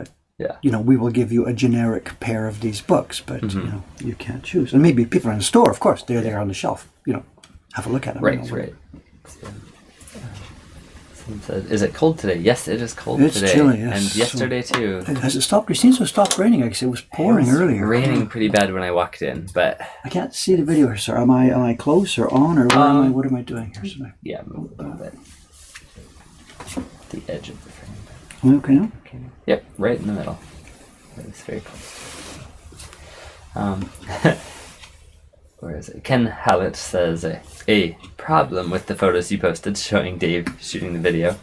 you know, we will give you a generic pair of these books, but you know, you can't choose. And maybe people are in the store, of course, they're there on the shelf. You know, have a look at them. Right, right. Says, is it cold today? Yes, it is cold today. It's chilly, yes. And yesterday too. Has it stopped? It seems to have stopped raining. I guess it was pouring earlier. Raining pretty bad when I walked in, but I can't see the video here, sir. Am I close or on or what am I doing here? So yeah, move a little bit. The edge of the frame. Okay now? Okay. Yep, right in the middle. It's very close. Where is it? Ken Hallett says, a problem with the photos you posted showing Dave shooting the video.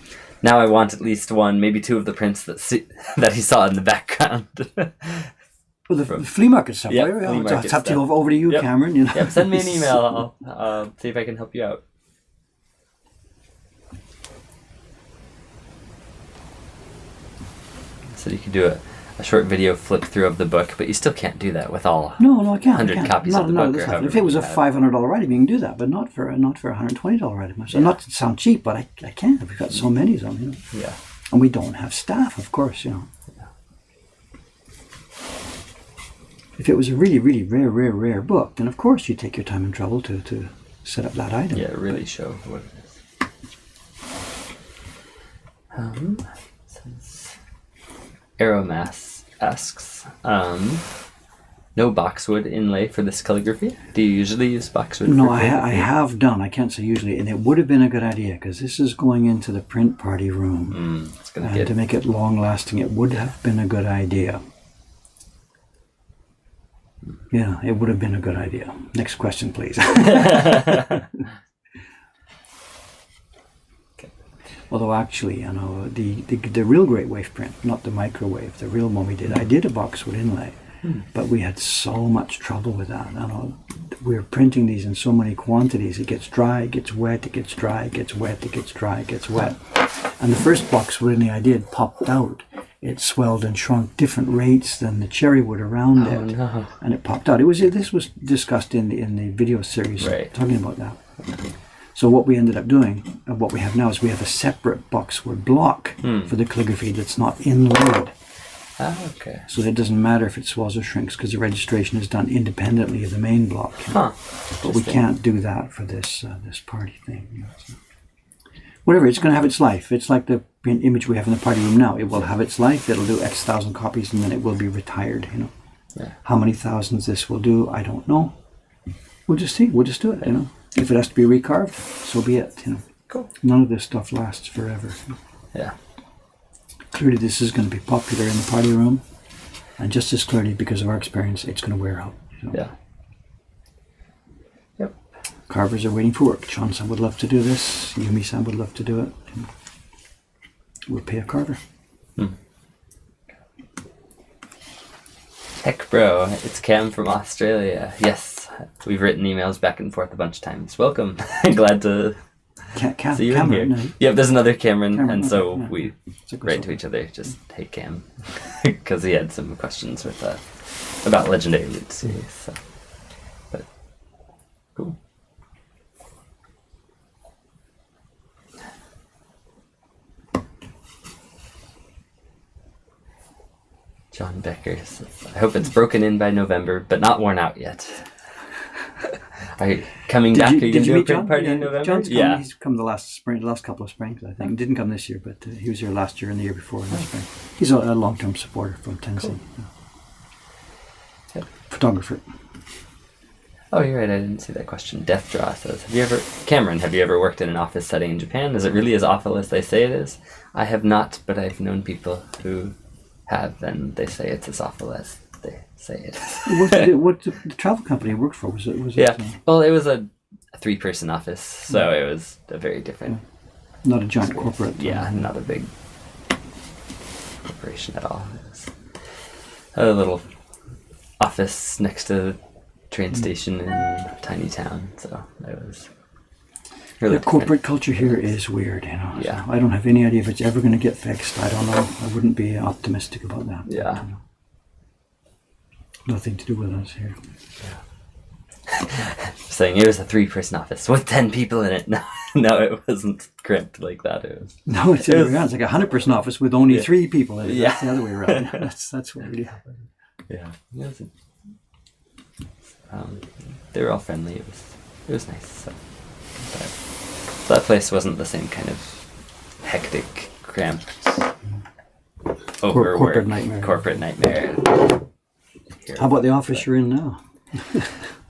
Now I want at least one, maybe two of the prints that he saw in the background. Well, the flea market stuff. Yeah, it's up to you, over to you, Cameron. You know? Yep, send me an email. I'll see if I can help you out. So you could do a short video flip through of the book, but you still can't do that with all I can't. 100 copies of the book. If it was a $500 item, you can do that, but not for a $120 item. So not to sound cheap, but I can't. We've got so many of them, you know. Yeah. And we don't have staff, of course, you know. Yeah. If it was a really, really rare book, then of course you take your time and trouble to set up that item. Yeah, really show what it is. Aeromass asks, no boxwood inlay for this calligraphy? Do you usually use boxwood? No, I have done. I can't say usually, and it would have been a good idea because this is going into the print party room. And to make it long lasting, it would have been a good idea. Yeah, it would have been a good idea. Next question, please. Although actually, you know, the real great wave print, not the microwave, the real one we did, I did a boxwood inlay, but we had so much trouble with that. You know, we're printing these in so many quantities. It gets dry, it gets wet, it gets dry, it gets wet, it gets dry, it gets wet. And the first boxwood inlay I did popped out. It swelled and shrunk different rates than the cherry wood around it, and it popped out. This was discussed in the video series talking about that. So what we ended up doing, and what we have now, is we have a separate boxwood block for the calligraphy that's not inlaid. Okay. So it doesn't matter if it swells or shrinks because the registration is done independently of the main block. But we can't do that for this party thing. You know, so. Whatever, it's going to have its life. It's like the image we have in the party room now. It will have its life. It'll do X thousand copies and then it will be retired. You know, how many thousands this will do, I don't know. We'll just see. We'll just do it. You know. If it has to be recarved, so be it. You know, cool. None of this stuff lasts forever. Yeah. Clearly, this is going to be popular in the party room, and just as clearly, because of our experience, it's going to wear out. You know? Yeah. Yep. Carvers are waiting for work. Sean-san would love to do this. Yumi-san would love to do it. We'll pay a carver. Heck, bro, it's Cam from Australia. Yes. We've written emails back and forth a bunch of times. Welcome. Glad to See you Cameron, in here. no. Yep, there's another Cameron, Cameron, and so yeah. we It's a good write song. to each other, just, hey Cam, because he had some questions with about Legendary Loot series. So. But cool. John Becker says, I hope it's broken in by November, but not worn out yet. Are you coming back? Are you going to do a print party in November? John's come, he's come the last couple of springs, I think. Didn't come this year, but he was here last year and the year before in the spring. He's a long-term supporter from Tennessee. Cool. Yeah. Photographer. Oh, you're right. I didn't see that question. Death Draw says, Cameron, have you ever worked in an office setting in Japan? Is it really as awful as they say it is? I have not, but I've known people who have, and they say it's as awful as they say it is. What the travel company you worked for? Was it? Well, it was a 3-person office, so it was a very different. Not a giant corporate. Yeah, not a big corporation at all. It was a little office next to the train station in a tiny town, so it was really the corporate culture here is weird, you know. Yeah. So I don't have any idea if it's ever going to get fixed. I don't know. I wouldn't be optimistic about that. Yeah. But, nothing to do with us here. Saying it was a 3-person office with 10 people in it. No, it wasn't crimped like that. It was. No, it's the other way around. It's like a 100-person office with only 3 people in it. Yeah. That's the other way around. That's what really happened. Yeah. They were all friendly. It was nice. So that place wasn't the same kind of hectic, cramped, overwork, corporate nightmare. Here. How about the office you're in now?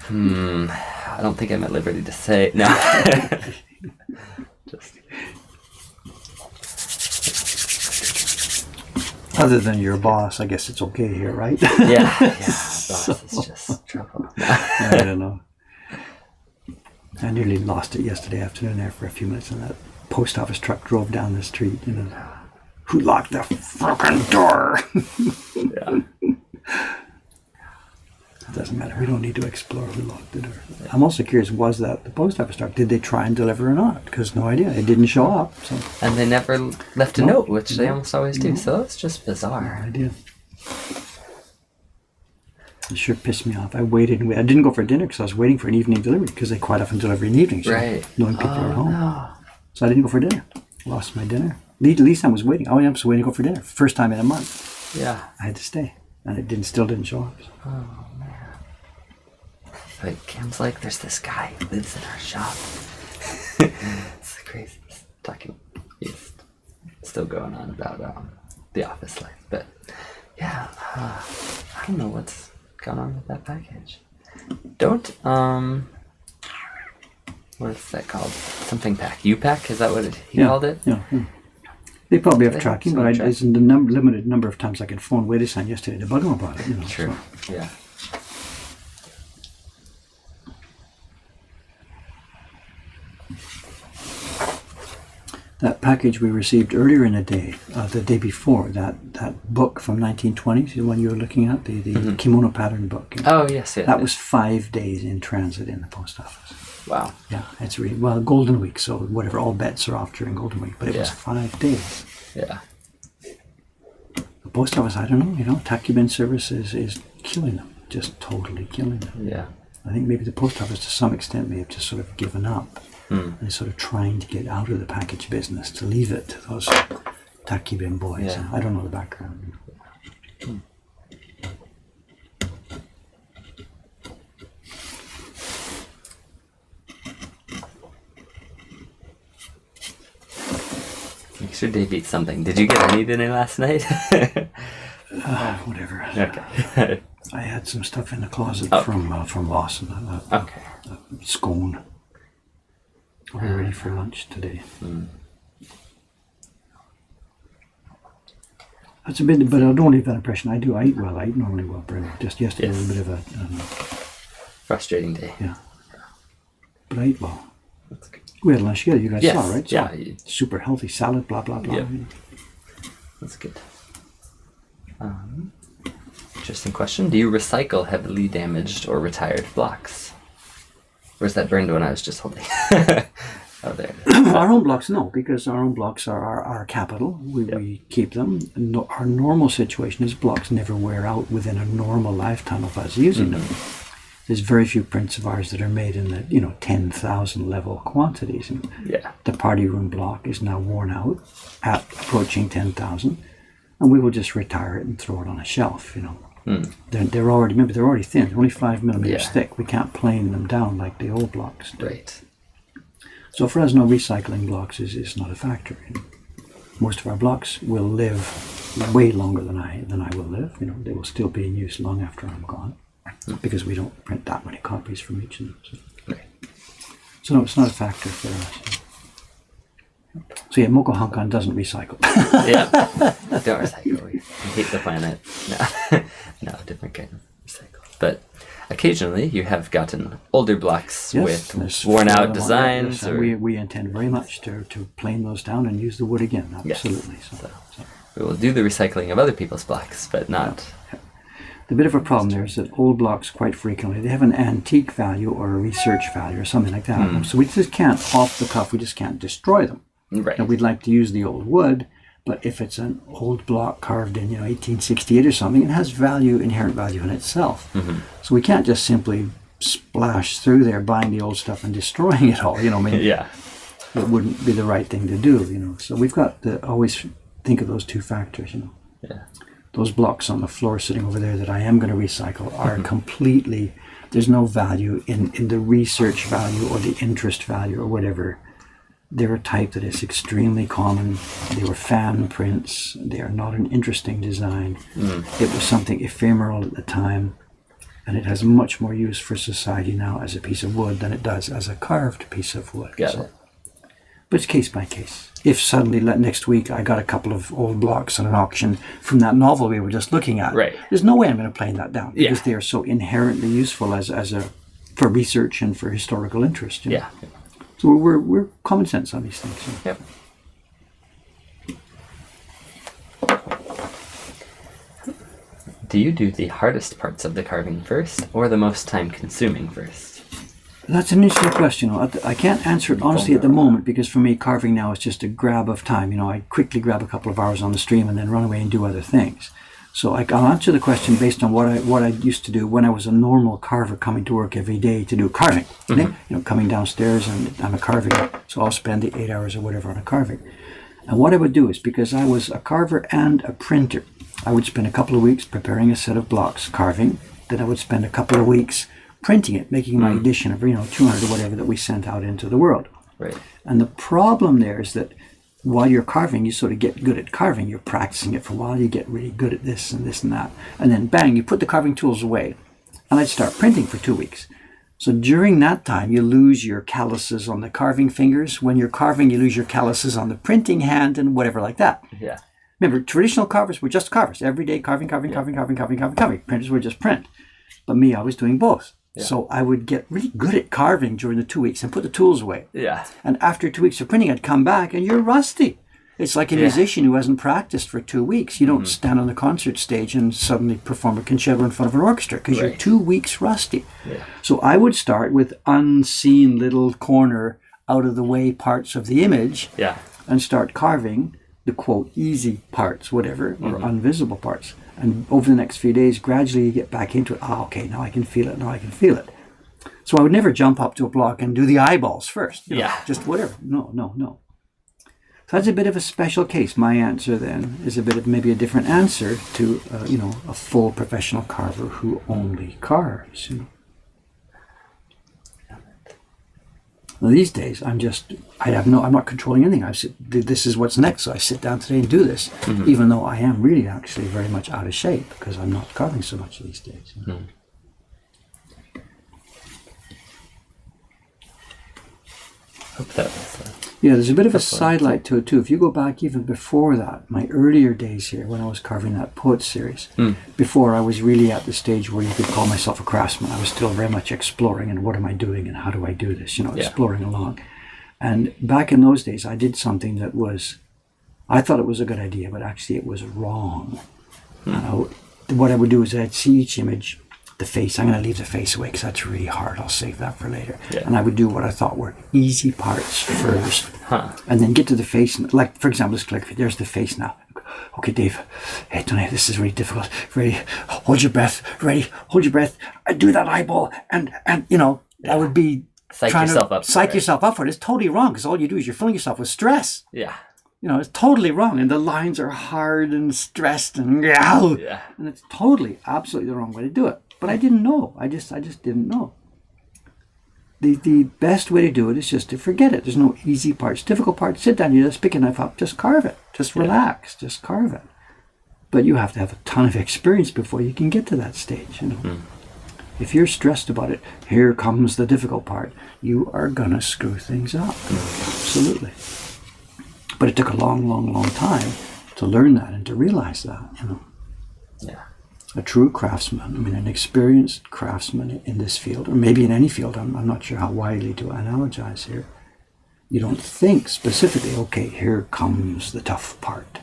I don't think I'm at liberty to say. No. Just. Other than your boss, I guess it's okay here, right? Yeah. Boss is just trouble. I don't know. I nearly lost it yesterday afternoon there for a few minutes, and that post office truck drove down the street. You know, who locked the fucking door? Yeah. It doesn't matter. We don't need to explore who locked the door. I'm also curious, was that the post office truck? Did they try and deliver or not? Because no idea. It didn't show up. So. And they never left a note, which they almost always do. So it's just No bizarre. idea. It sure pissed me off. I waited and waited. I didn't go for dinner because I was waiting for an evening delivery because they quite often deliver in the evenings. Right. Knowing people are at home. No. So I didn't go for dinner. Lost my dinner. Least time I was waiting. I was waiting to go for dinner. First time in a month. Yeah. I had to stay. And it still didn't show up. So. Oh, man. Like, Cam's like, there's this guy who lives in our shop. It's crazy. He's still going on about the office life. But, yeah, I don't know what's going on with that package. What's that called? Something pack. U-pack? Is that what he called it? Yeah. They probably have They tracking, have but some it's the limited number of times I could phone Waiting yesterday to bug them about it. You know, True. so. Yeah. That package we received earlier in the day before, that book from 1920s, the one you were looking at, the kimono pattern book. Oh, yes. Yeah, that was 5 days in transit in the post office. Wow. Yeah, it's really, well, Golden Week, so whatever, all bets are off during Golden Week, but it was 5 days. Yeah. The post office, I don't know, tacky bin service is killing them, just totally killing them. Yeah. I think maybe the post office to some extent may have just sort of given up. And sort of trying to get out of the package business, to leave it to those tacky bin boys. Yeah. I don't know the background. Make sure Dave eats something. Did you get any dinner last night? Whatever. Okay. I had some stuff in the closet from Lawson. Okay. Scone. Are we ready for lunch today? That's a bit, but I don't leave that impression. I do. I eat well. I eat normally well, Brendan. Just yesterday was a bit of a frustrating day. Yeah. But I eat well. That's good. We had lunch together. You guys saw, right? So Yeah. super healthy salad. Blah blah blah. Yep. That's good. Interesting question. Do you recycle heavily damaged or retired blocks? Or is that burned one I was just holding? Oh, there. Our own blocks, no, because our own blocks are our capital. We keep them. No, our normal situation is blocks never wear out within a normal lifetime of us using them. There's very few prints of ours that are made in the 10,000 level quantities. And the party room block is now worn out at approaching 10,000, and we will just retire it and throw it on a shelf. They're already thin. They're only 5 millimeters thick. We can't plane them down like the old blocks. Right. So for us, no, recycling blocks is not a factor. Most of our blocks will live way longer than I will live. They will still be in use long after I'm gone, because we don't print that many copies from each of them. So no, it's not a factor for us. So yeah, Mokuhankan doesn't recycle. Don't recycle. We hate the planet. No, different kind of recycle. But occasionally you have gotten older blocks with worn out designs. We intend very much to plane those down and use the wood again. Absolutely. Yes. So we will do the recycling of other people's blocks, but not... The bit of a problem there is that old blocks, quite frequently, they have an antique value or a research value or something like that. So we just can't, off the cuff, we just can't destroy them. Right. And we'd like to use the old wood, but if it's an old block carved in 1868 or something, it has inherent value in itself. So we can't just simply splash through there buying the old stuff and destroying it all. It wouldn't be the right thing to do. So we've got to always think of those two factors. Those blocks on the floor sitting over there that I am going to recycle are completely, there's no value in the research value or the interest value or whatever. They're a type that is extremely common. They were fan prints. They are not an interesting design. It was something ephemeral at the time, and it has much more use for society now as a piece of wood than it does as a carved piece of wood. Got it. But it's case by case. If suddenly next week I got a couple of old blocks at an auction from that novel we were just looking at, there's no way I'm going to plane that down because they are so inherently useful for research and for historical interest. So we're common sense on these things. Do you do the hardest parts of the carving first, or the most time-consuming first? That's an interesting question. I can't answer it honestly at the moment, because for me, carving now is just a grab of time. I quickly grab a couple of hours on the stream and then run away and do other things. So I'll answer the question based on what I used to do when I was a normal carver coming to work every day to do carving. Coming downstairs, and I'm a carving, so I'll spend the 8 hours or whatever on a carving. And what I would do is, because I was a carver and a printer, I would spend a couple of weeks preparing a set of blocks carving. Then I would spend a couple of weeks printing it, making my edition of 200 or whatever that we sent out into the world. Right. And the problem there is that while you're carving, you sort of get good at carving. You're practicing it for a while. You get really good at this and this and that. And then bang, you put the carving tools away. And I'd start printing for 2 weeks. So during that time, you lose your calluses on the carving fingers. When you're carving, you lose your calluses on the printing hand and whatever like that. Yeah. Remember, traditional carvers were just carvers. Every day carving. Printers were just print. But me, I was doing both. Yeah. So I would get really good at carving during the 2 weeks and put the tools away. Yeah. And after 2 weeks of printing, I'd come back and you're rusty. It's like a musician who hasn't practiced for 2 weeks. You don't stand on the concert stage and suddenly perform a concerto in front of an orchestra because you're 2 weeks rusty. Yeah. So I would start with unseen little corner out of the way parts of the image and start carving the quote easy parts, whatever, or invisible parts. And over the next few days, gradually you get back into it. Okay, now I can feel it. So I would never jump up to a block and do the eyeballs first. Just whatever. No. So that's a bit of a special case. My answer then is a bit of maybe a different answer to, a full professional carver who only carves. Now, these days, I'm not controlling anything. This is what's next, so I sit down today and do this, even though I am really actually very much out of shape because I'm not carving so much these days. Hope that was there's a bit of a sidelight to it too. If you go back even before that, my earlier days here when I was carving that poet series, before I was really at the stage where you could call myself a craftsman, I was still very much exploring and what am I doing and how do I do this, exploring along. And back in those days, I did something that I thought it was a good idea, but actually it was wrong. What I would do is I'd see each image, the face. I'm going to leave the face away because that's really hard. I'll save that for later. Yeah. And I would do what I thought were easy parts first. Huh. And then get to the face. And, like, for example, this calligraphy. There's the face now. Okay, Dave. Hey, Tony, this is really difficult. Ready? Hold your breath. Ready? Hold your breath. Do that eyeball. And you know, I would be Psych trying yourself to up. psych yourself up for it. It's totally wrong because all you do is you're filling yourself with stress. Yeah. You know, it's totally wrong. And the lines are hard and stressed and Yeah. and it's totally, absolutely the wrong way to do it. But I didn't know. I just didn't know. The best way to do it is just to forget it. There's no easy parts. Difficult parts, sit down, you just pick a knife up, just carve it. Just relax, just carve it. But you have to have a ton of experience before you can get to that stage, you know. If you're stressed about it, here comes the difficult part, you are gonna screw things up. Absolutely. But it took a long, long, long time to learn that and to realize that, you know. Yeah. A true craftsman, I mean, an experienced craftsman in this field, or maybe in any field, I'm not sure how widely to analogize here. You don't think specifically, okay, here comes the tough part.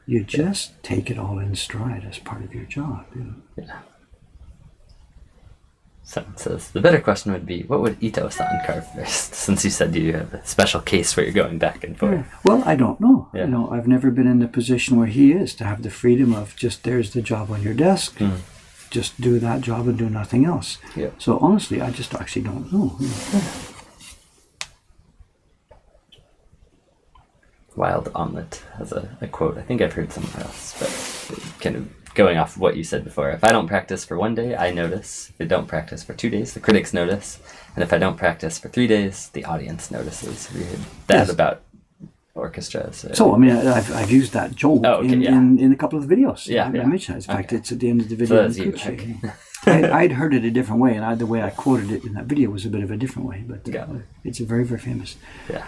You just take it all in stride as part of your job. You know? Yeah. Someone says, the better question would be, what would Ito-san carve first? Since you said you have a special case where you're going back and forth. Yeah. Well, I don't know. Yeah. You know, I've never been in the position where he is, to have the freedom of just, there's the job on your desk, just do that job and do nothing else. Yeah. So honestly, I just actually don't know. You know. Wild Omelette has a quote. I think I've heard somewhere else, but kind of going off of what you said before. If I don't practice for 1 day, I notice. If I don't practice for 2 days, the critics notice. And if I don't practice for 3 days, the audience notices. We heard that about orchestras. So, I mean, I've used that joke in a couple of videos. I mentioned it. In fact, it's at the end of the video. So that's you. I'd heard it a different way, and the way I quoted it in that video was a bit of a different way, but it's a very, very famous. Yeah.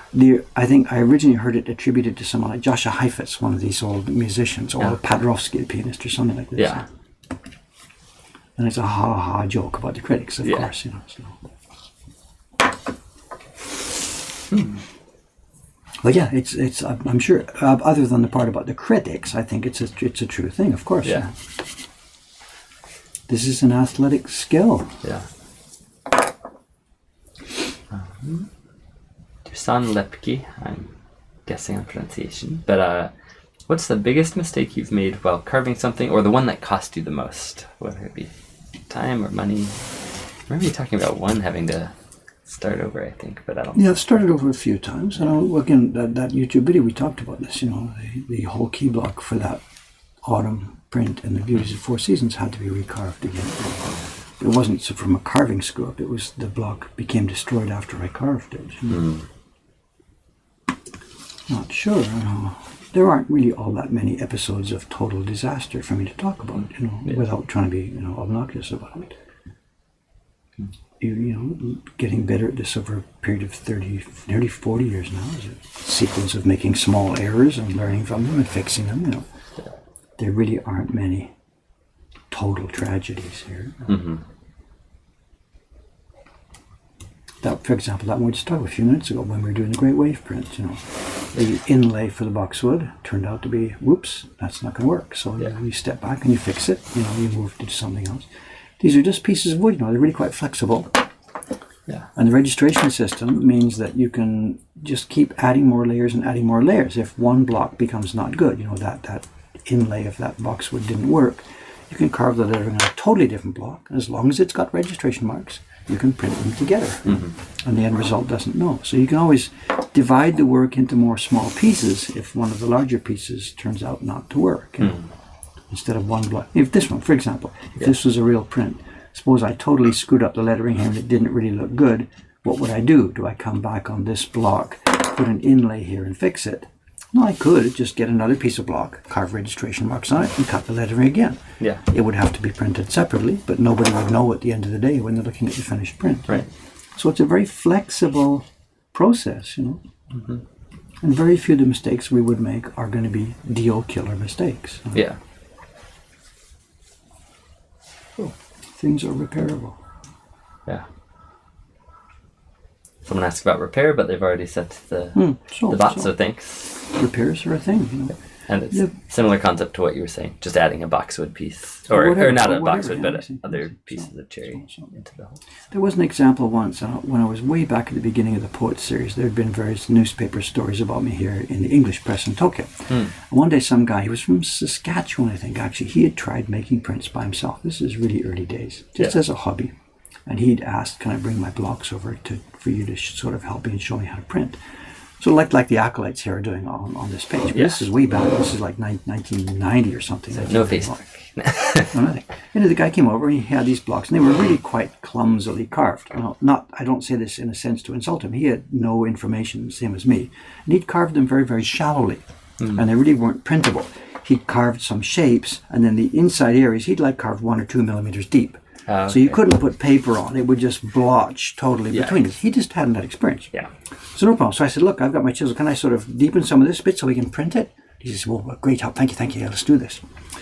I think I originally heard it attributed to someone like Joshua Heifetz, one of these old musicians, or Paderewski, a pianist, or something like this. Yeah. And it's a ha-ha joke about the critics, of course, you know. So. But yeah, it's. I'm sure. Other than the part about the critics, I think it's a true thing. Of course. Yeah. This is an athletic skill. Yeah. Dusan Lepke, I'm guessing on pronunciation. But what's the biggest mistake you've made while carving something, or the one that cost you the most? Whether it be time or money. I remember you talking about one having to start over, I think, but I don't. Yeah, I've started over a few times. And again, that YouTube video, we talked about this, you know, the whole key block for that autumn print and the Beauties of Four Seasons had to be recarved again. It wasn't from a carving screw up, it was the block became destroyed after I carved it. Not sure. There aren't really all that many episodes of total disaster for me to talk about, you know, without trying to be, you know, obnoxious about it. You know, getting better at this over a period of nearly 40 years now is a sequence of making small errors and learning from them and fixing them, you know. There really aren't many total tragedies here. That, for example, that one we just talked about a few minutes ago when we were doing the Great Wave print, you know. The inlay for the boxwood turned out to be, whoops, that's not going to work. So you step back and you fix it, you know, you move to something else. These are just pieces of wood, you know, they're really quite flexible. Yeah. And the registration system means that you can just keep adding more layers and adding more layers. If one block becomes not good, you know, that inlay of that boxwood didn't work, you can carve the lettering on a totally different block. As long as it's got registration marks, you can print them together. And the end result doesn't know. So you can always divide the work into more small pieces if one of the larger pieces turns out not to work. You know? Instead of one block. If this one, for example, if this was a real print, suppose I totally screwed up the lettering here and it didn't really look good, what would I do? Do I come back on this block, put an inlay here and fix it? No, I could just get another piece of block, carve registration marks on it, and cut the lettering again. Yeah. It would have to be printed separately, but nobody would know at the end of the day when they're looking at the finished print. Right. So it's a very flexible process, you know. And very few of the mistakes we would make are going to be deal killer mistakes. Yeah. Things are repairable. Yeah. Someone asked about repair, but they've already set the bot, so thanks. Repairs are a thing, you know. And it's similar concept to what you were saying, just adding a boxwood piece, or not a boxwood, but other pieces of cherry into the whole. There was an example once when I was way back at the beginning of the Poet series. There had been various newspaper stories about me here in the English press in Tokyo. And one day some guy, he was from Saskatchewan, I think, actually, he had tried making prints by himself. This is really early days, just as a hobby. And he'd asked, can I bring my blocks over for you to sort of help me and show me how to print? So like the acolytes here are doing on this page. But this is way back. This is like 1990 or something. So no Facebook. No, nothing. The guy came over and he had these blocks, and they were really quite clumsily carved. I don't say this in a sense to insult him. He had no information, same as me. And he'd carved them very, very shallowly. And they really weren't printable. He'd carved some shapes, and then the inside areas, he'd like carved 1 or 2 millimeters deep. Okay. So you couldn't put paper on. It would just blotch totally between it. He just hadn't that experience. Yeah. So no problem. So I said, look, I've got my chisel. Can I sort of deepen some of this bit so we can print it? He says, well, great help. Thank you. Yeah, let's do this.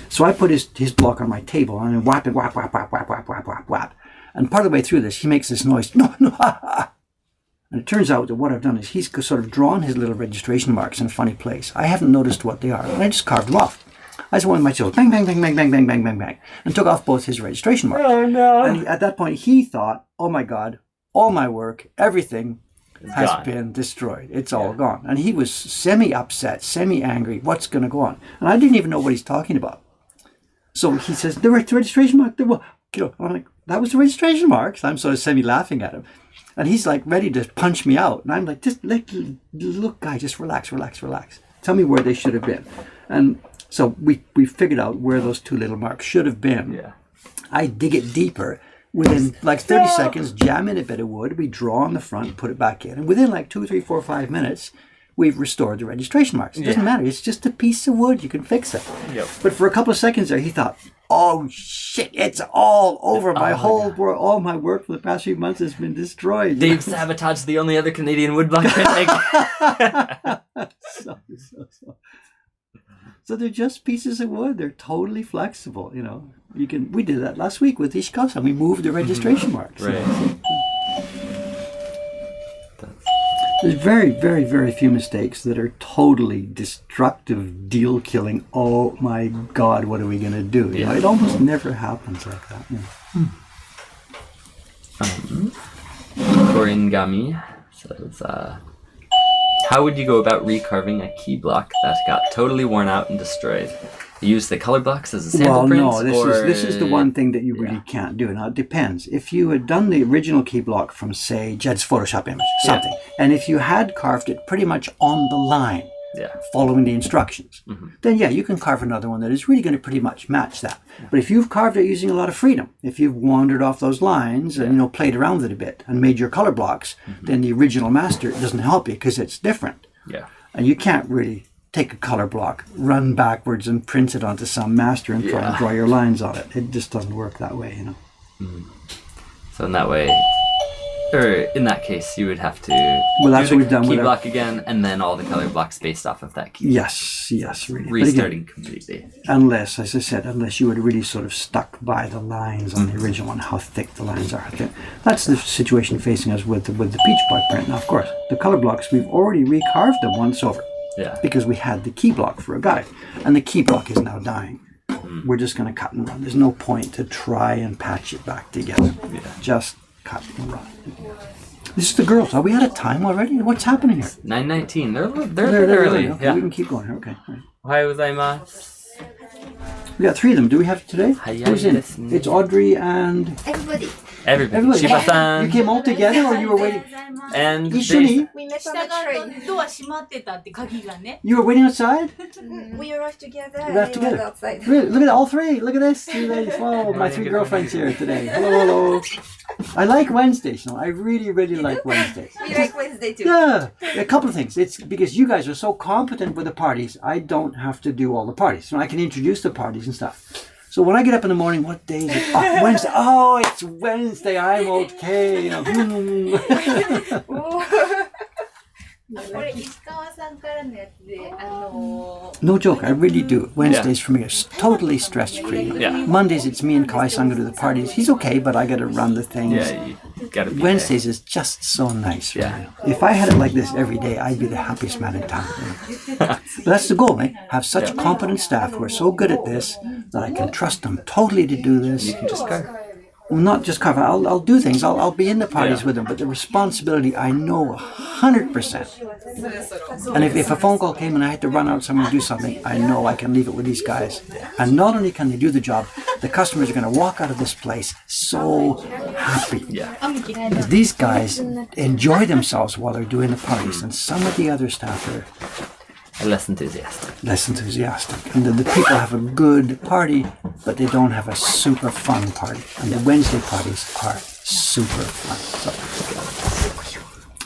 So I put his block on my table and then whap it, whap, whap, whap, whap, whap, whap, whap, whap. And part of the way through this, he makes this noise. No, ha, ha. And it turns out that what I've done is he's sort of drawn his little registration marks in a funny place. I haven't noticed what they are. And I just carved them off. I just went with my chisel, bang, bang, bang, bang, bang, bang, bang, bang, bang, and took off both his registration marks. Oh, no. And at that point, he thought, oh my God, all my work, everything has been destroyed. It's all gone. And he was semi-upset, semi-angry. What's going to go on? And I didn't even know what he's talking about. So he says, the registration mark, I'm like, that was the registration marks? I'm sort of semi-laughing at him. And he's like ready to punch me out. And I'm like, just look, guy, just relax. Tell me where they should have been. And so we figured out where those 2 little marks should have been. Yeah. I dig it deeper. Within like 30 seconds, jam in a bit of wood. We draw on the front, put it back in. And within like 2, 3, 4, 5 minutes, we've restored the registration marks. It doesn't matter. It's just a piece of wood. You can fix it. Yep. But for a couple of seconds there, he thought, oh, shit, it's all over. My whole work, all my work for the past few months has been destroyed. They've sabotaged the only other Canadian woodblock printing. So they're just pieces of wood. They're totally flexible, We did that last week with Ishikawa. We moved the registration marks. Right. There's very, very, very few mistakes that are totally destructive, deal-killing. Oh my God, what are we going to do? It almost never happens like that. Koringami says, how would you go about recarving a key block that got totally worn out and destroyed? You use the color blocks as a sample print? Well, no, this is the one thing that you really can't do. Now, it depends. If you had done the original key block from, say, Jed's Photoshop image, something, and if you had carved it pretty much on the line, following the instructions, then you can carve another one that is really going to pretty much match that. But if you've carved it using a lot of freedom, if you've wandered off those lines and played around with it a bit and made your color blocks, then the original master doesn't help you because it's different. Yeah. And you can't really take a color block, run backwards and print it onto some master and try and draw your lines on it. It just doesn't work that way, So in that way, or in that case, you would have to that's what we've done key block again, and then all the color blocks based off of that key. Yes, really. Restarting completely. Unless, as I said, you had really sort of stuck by the lines on the original one, how thick the lines are. That's the situation facing us with the Peach Boy print. Now, of course, the color blocks, we've already recarved them once over. Yeah. Because we had the key block for a guide, and the key block is now dying. We're just going to cut and run. There's no point to try and patch it back together. Just cut and run. This is the girls. Are we out of time already? What's happening here? 9:19. They're early. Okay, we can keep going. Okay. Ohayou gozaimasu. We got 3 of them. Do we have today? Who's in? It's Audrey and... Everybody. Shiba-san. You came all together or you were waiting? And Ishuni? We met on the train. You were waiting outside? We arrived together. We left together. Outside. Really? Look at all 3. Look at this. 3 ladies. Whoa, my 3 girlfriends here today. Hello. I like Wednesdays. I really, really like Wednesdays. We like Wednesday too. Yeah. A couple of things. It's because you guys are so competent with the parties, I don't have to do all the parties. So I can introduce the parties and stuff. So when I get up in the morning, what day is it? Oh, Wednesday. Oh, it's Wednesday. I'm okay. No joke, I really do. Wednesdays for me are totally stress-free. Mondays, it's me and Kawai-san go to the parties. He's okay, but I got to run the things. gotta be Wednesdays is just so nice. Really. Yeah. If I had it like this every day, I'd be the happiest man in town. But that's the goal, mate. Have such competent staff who are so good at this that I can trust them totally to do this. You can just carve. Well, not just carve. I'll do things. I'll be in the parties with them, but the responsibility I know 100%. And if a phone call came and I had to run out somewhere and do something, I know I can leave it with these guys. And not only can they do the job, the customers are going to walk out of this place so happy. Yeah. Because these guys enjoy themselves while they're doing the parties, and some of the other staff are Less enthusiastic. less enthusiastic. And the people have a good party, but they don't have a super fun party. And the Wednesday parties are super fun. So,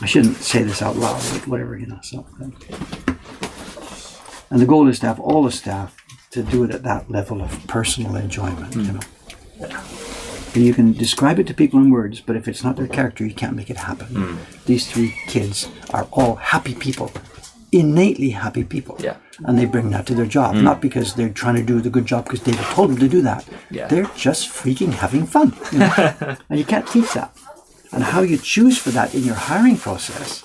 I shouldn't say this out loud, but whatever, So, and the goal is to have all the staff to do it at that level of personal enjoyment, And you can describe it to people in words, but if it's not their character, you can't make it happen. These 3 kids are all happy people. Innately happy people, and they bring that to their job, not because they're trying to do the good job because David told them to do that. They're just freaking having fun, and you can't teach that. And how you choose for that in your hiring process,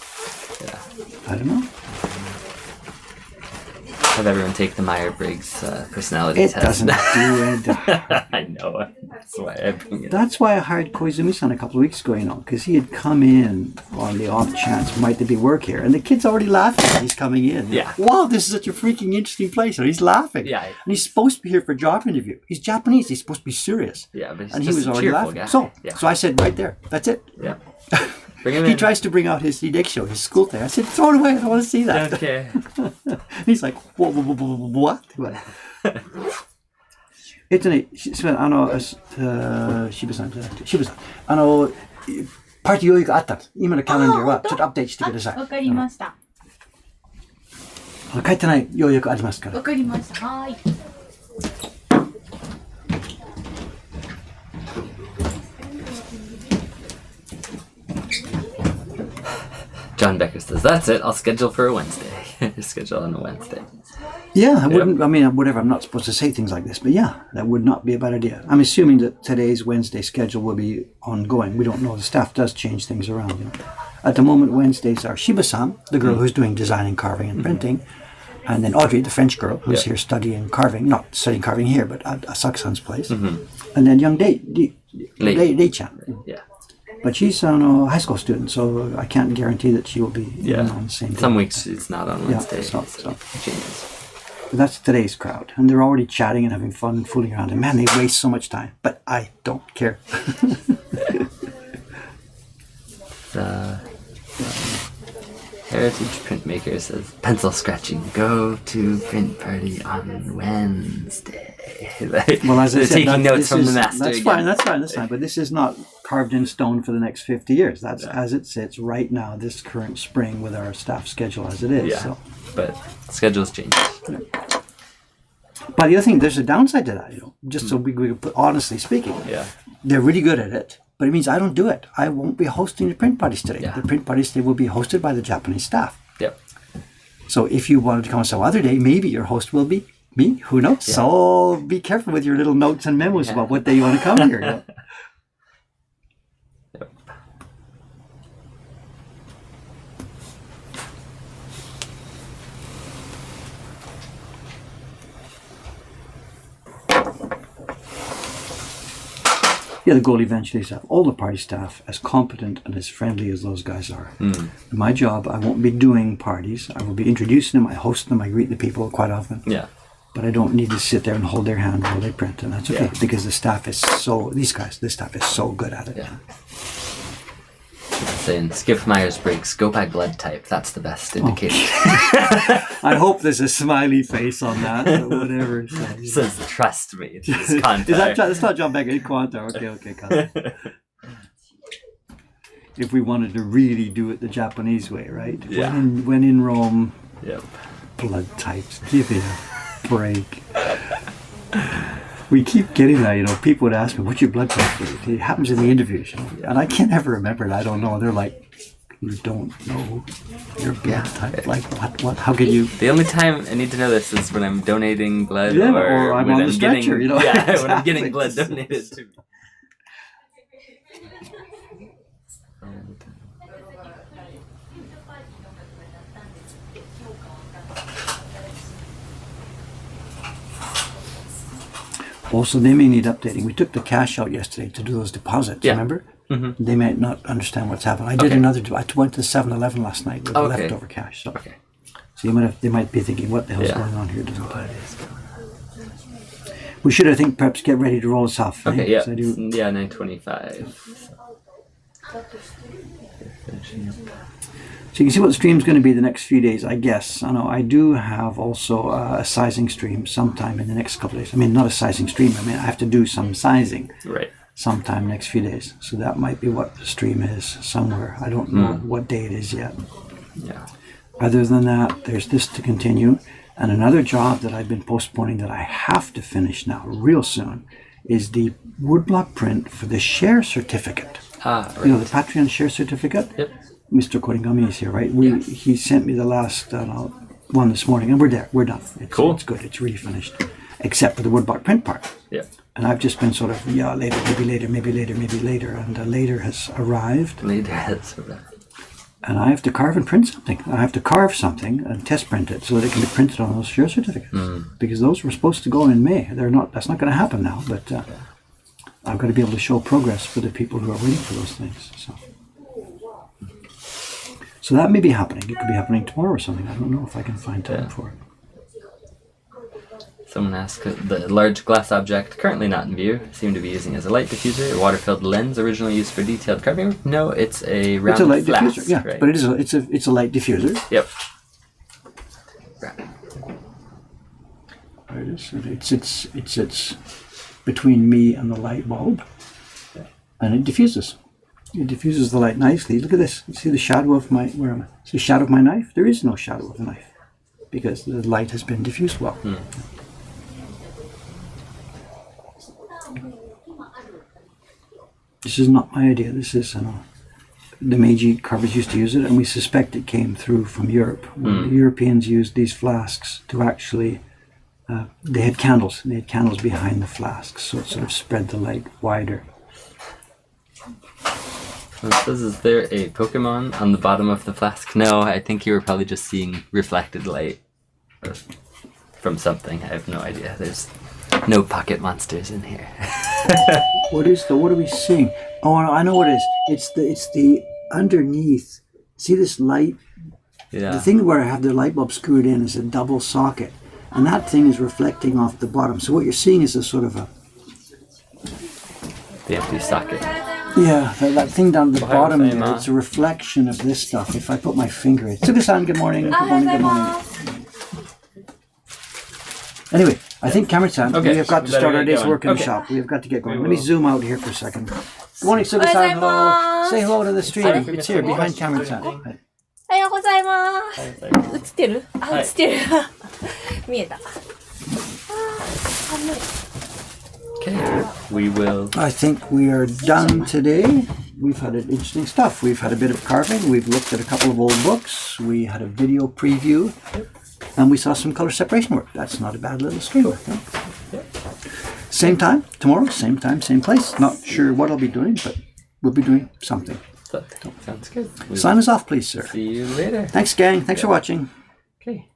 I don't know. Have everyone take the Myers-Briggs personality It test. doesn't do it. I know. That's why I bring it. That's why I hired Koizumi-san a couple of weeks ago, because he had come in on the off chance might there be work here, and the kid's already laughing as he's coming in. Yeah. Wow, this is such a freaking interesting place, and he's laughing. Yeah. And he's supposed to be here for a job interview. He's Japanese. He's supposed to be serious. Yeah, but he's And he just was a already cheerful laughing. guy. So I said right there, that's it. Yeah. Bring him He in. tries to bring out his Hideki, his school thing. I said, throw it away. I don't want to see that. Okay. He's like, what? すみません、渋さん、パーティー予約あったんです。今のキャレンダーはちょっとアップデートしてください。わかりました。書いてない予約ありますから。わかりました。はい。John Becker says, that's it. I'll schedule for a Wednesday. Schedule on a Wednesday. Yeah, I wouldn't, I mean, whatever, I'm not supposed to say things like this, but yeah, that would not be a bad idea. I'm assuming that today's Wednesday schedule will be ongoing. We don't know. The staff does change things around. At the moment, Wednesdays are Shiba-san, the girl who's doing designing, carving, and printing, and then Audrey, the French girl, who's here studying carving, not studying carving here, but at Asakusan's place, and then young Lei-chan. Yeah. But she's a high school student, so I can't guarantee that she will be on the same day. Some weeks it's not on Wednesday. it's not, so it changes. But that's today's crowd. And they're already chatting and having fun and fooling around. And man, they waste so much time. But I don't care. Heritage Printmaker says, pencil scratching, go to print party on Wednesday. Well, as I They're said, taking notes from the master. That's again. fine. But this is not carved in stone for the next 50 years. That's as it sits right now, this current spring, with our staff schedule as it is. Yeah, So. but schedules change. But the other thing, there's a downside to that, just so we can put, honestly speaking. Yeah. They're really good at it, but it means I don't do it. I won't be hosting the print parties today. Yeah. The print parties today will be hosted by the Japanese staff. Yep. So if you wanted to come some other day, maybe your host will be me. Who knows? Yeah. So be careful with your little notes and memos about what day you want to come here. Yep. Yeah, the goal eventually is to have all the party staff as competent and as friendly as those guys are. My job, I won't be doing parties. I will be introducing them, I host them, I greet the people quite often. Yeah. But I don't need to sit there and hold their hand while they print, and that's okay because the staff is this staff is so good at it. Yeah. Saying, skip Myers-Briggs, go by blood type. That's the best indicator. I hope there's a smiley face on that, or whatever. Says, trust me. It's contact. Is that that's not John Becker? It's Quantar. Okay, contact. If we wanted to really do it the Japanese way, right? Yeah. When in Rome, Yep. blood types. Give me a break. We keep getting that, people would ask me, what's your blood type? It happens in the interviews, and I can't ever remember it. I don't know. They're like, you don't know your blood type? Like, what? How could you? The only time I need to know this is when I'm donating blood or I'm when on the stretcher, getting, Yeah, Exactly. when I'm getting blood donated to me. Also, they may need updating. We took the cash out yesterday to do those deposits, remember? Mm-hmm. They might not understand what's happened. I did another. I went to 7-Eleven last night with leftover cash. So, so they might be thinking, what the hell's going on here? We should, I think, perhaps get ready to roll this off. Okay, yeah. 9:25. So you can see what the stream's going to be the next few days, I guess. I know I do have also a sizing stream sometime in the next couple of days. I mean, not a sizing stream. I mean, I have to do some sizing sometime next few days. So that might be what the stream is somewhere. I don't know what day it is yet. Yeah. Other than that, there's this to continue. And another job that I've been postponing that I have to finish now real soon is the woodblock print for the share certificate. You know, the Patreon share certificate? Yep. Mr. Koringami is here, right? He sent me the last one this morning, and we're there. We're done. Cool. It's good. It's really finished, except for the woodblock print part. Yeah. And I've just been sort of, later, maybe later, maybe later, maybe later. And later has arrived. And I have to carve and print something. I have to carve something and test print it so that it can be printed on those share certificates. Because those were supposed to go in May. That's not going to happen now, but I've got to be able to show progress for the people who are waiting for those things. So that may be happening. It could be happening tomorrow or something. I don't know if I can find time for it. Someone asked, the large glass object currently not in view seemed to be using as a light diffuser, a water-filled lens originally used for detailed carving. No, it's a round It's a light flask, diffuser, yeah. right? But it's a light diffuser. Yep. There it is. It's between me and the light bulb, and it diffuses. It diffuses the light nicely. Look at this. You see the shadow of my See the shadow of my knife? There is no shadow of the knife because the light has been diffused well. This is not my idea. This is the Meiji carvers used to use it, and we suspect it came through from Europe. When the Europeans used these flasks to actually, they had candles. They had candles behind the flasks, so it sort of spread the light wider. It says, is there a Pokemon on the bottom of the flask? No, I think you were probably just seeing reflected light from something. I have no idea. There's no pocket monsters in here. What are we seeing? Oh, I know what it is. It's the underneath. See this light? Yeah. The thing where I have the light bulb screwed in is a double socket, and that thing is reflecting off the bottom. So what you're seeing is a sort of the empty socket. Yeah, that thing down at the bottom there, it's a reflection of this stuff. If I put my finger in. Tsuga-san, good morning. Good morning, good morning. Anyway, I think Cameron-san, we have got to start our day's work in the shop. We have got to get going. Let me zoom out here for a second. Good morning, Tsuga-san. Hello. Say hello to the stream. It's here, behind Cameron-san. おはようございます。映ってる？あ、映ってる。見えた。Okay, we will. I think we are done today. We've had interesting stuff. We've had a bit of carving. We've looked at a couple of old books. We had a video preview. And we saw some color separation work. That's not a bad little stream. No? Same time, tomorrow, same time, same place. Not sure what I'll be doing, but we'll be doing something. Sounds good. Sign us off, please, sir. See you later. Thanks, gang. Thanks for watching. Okay.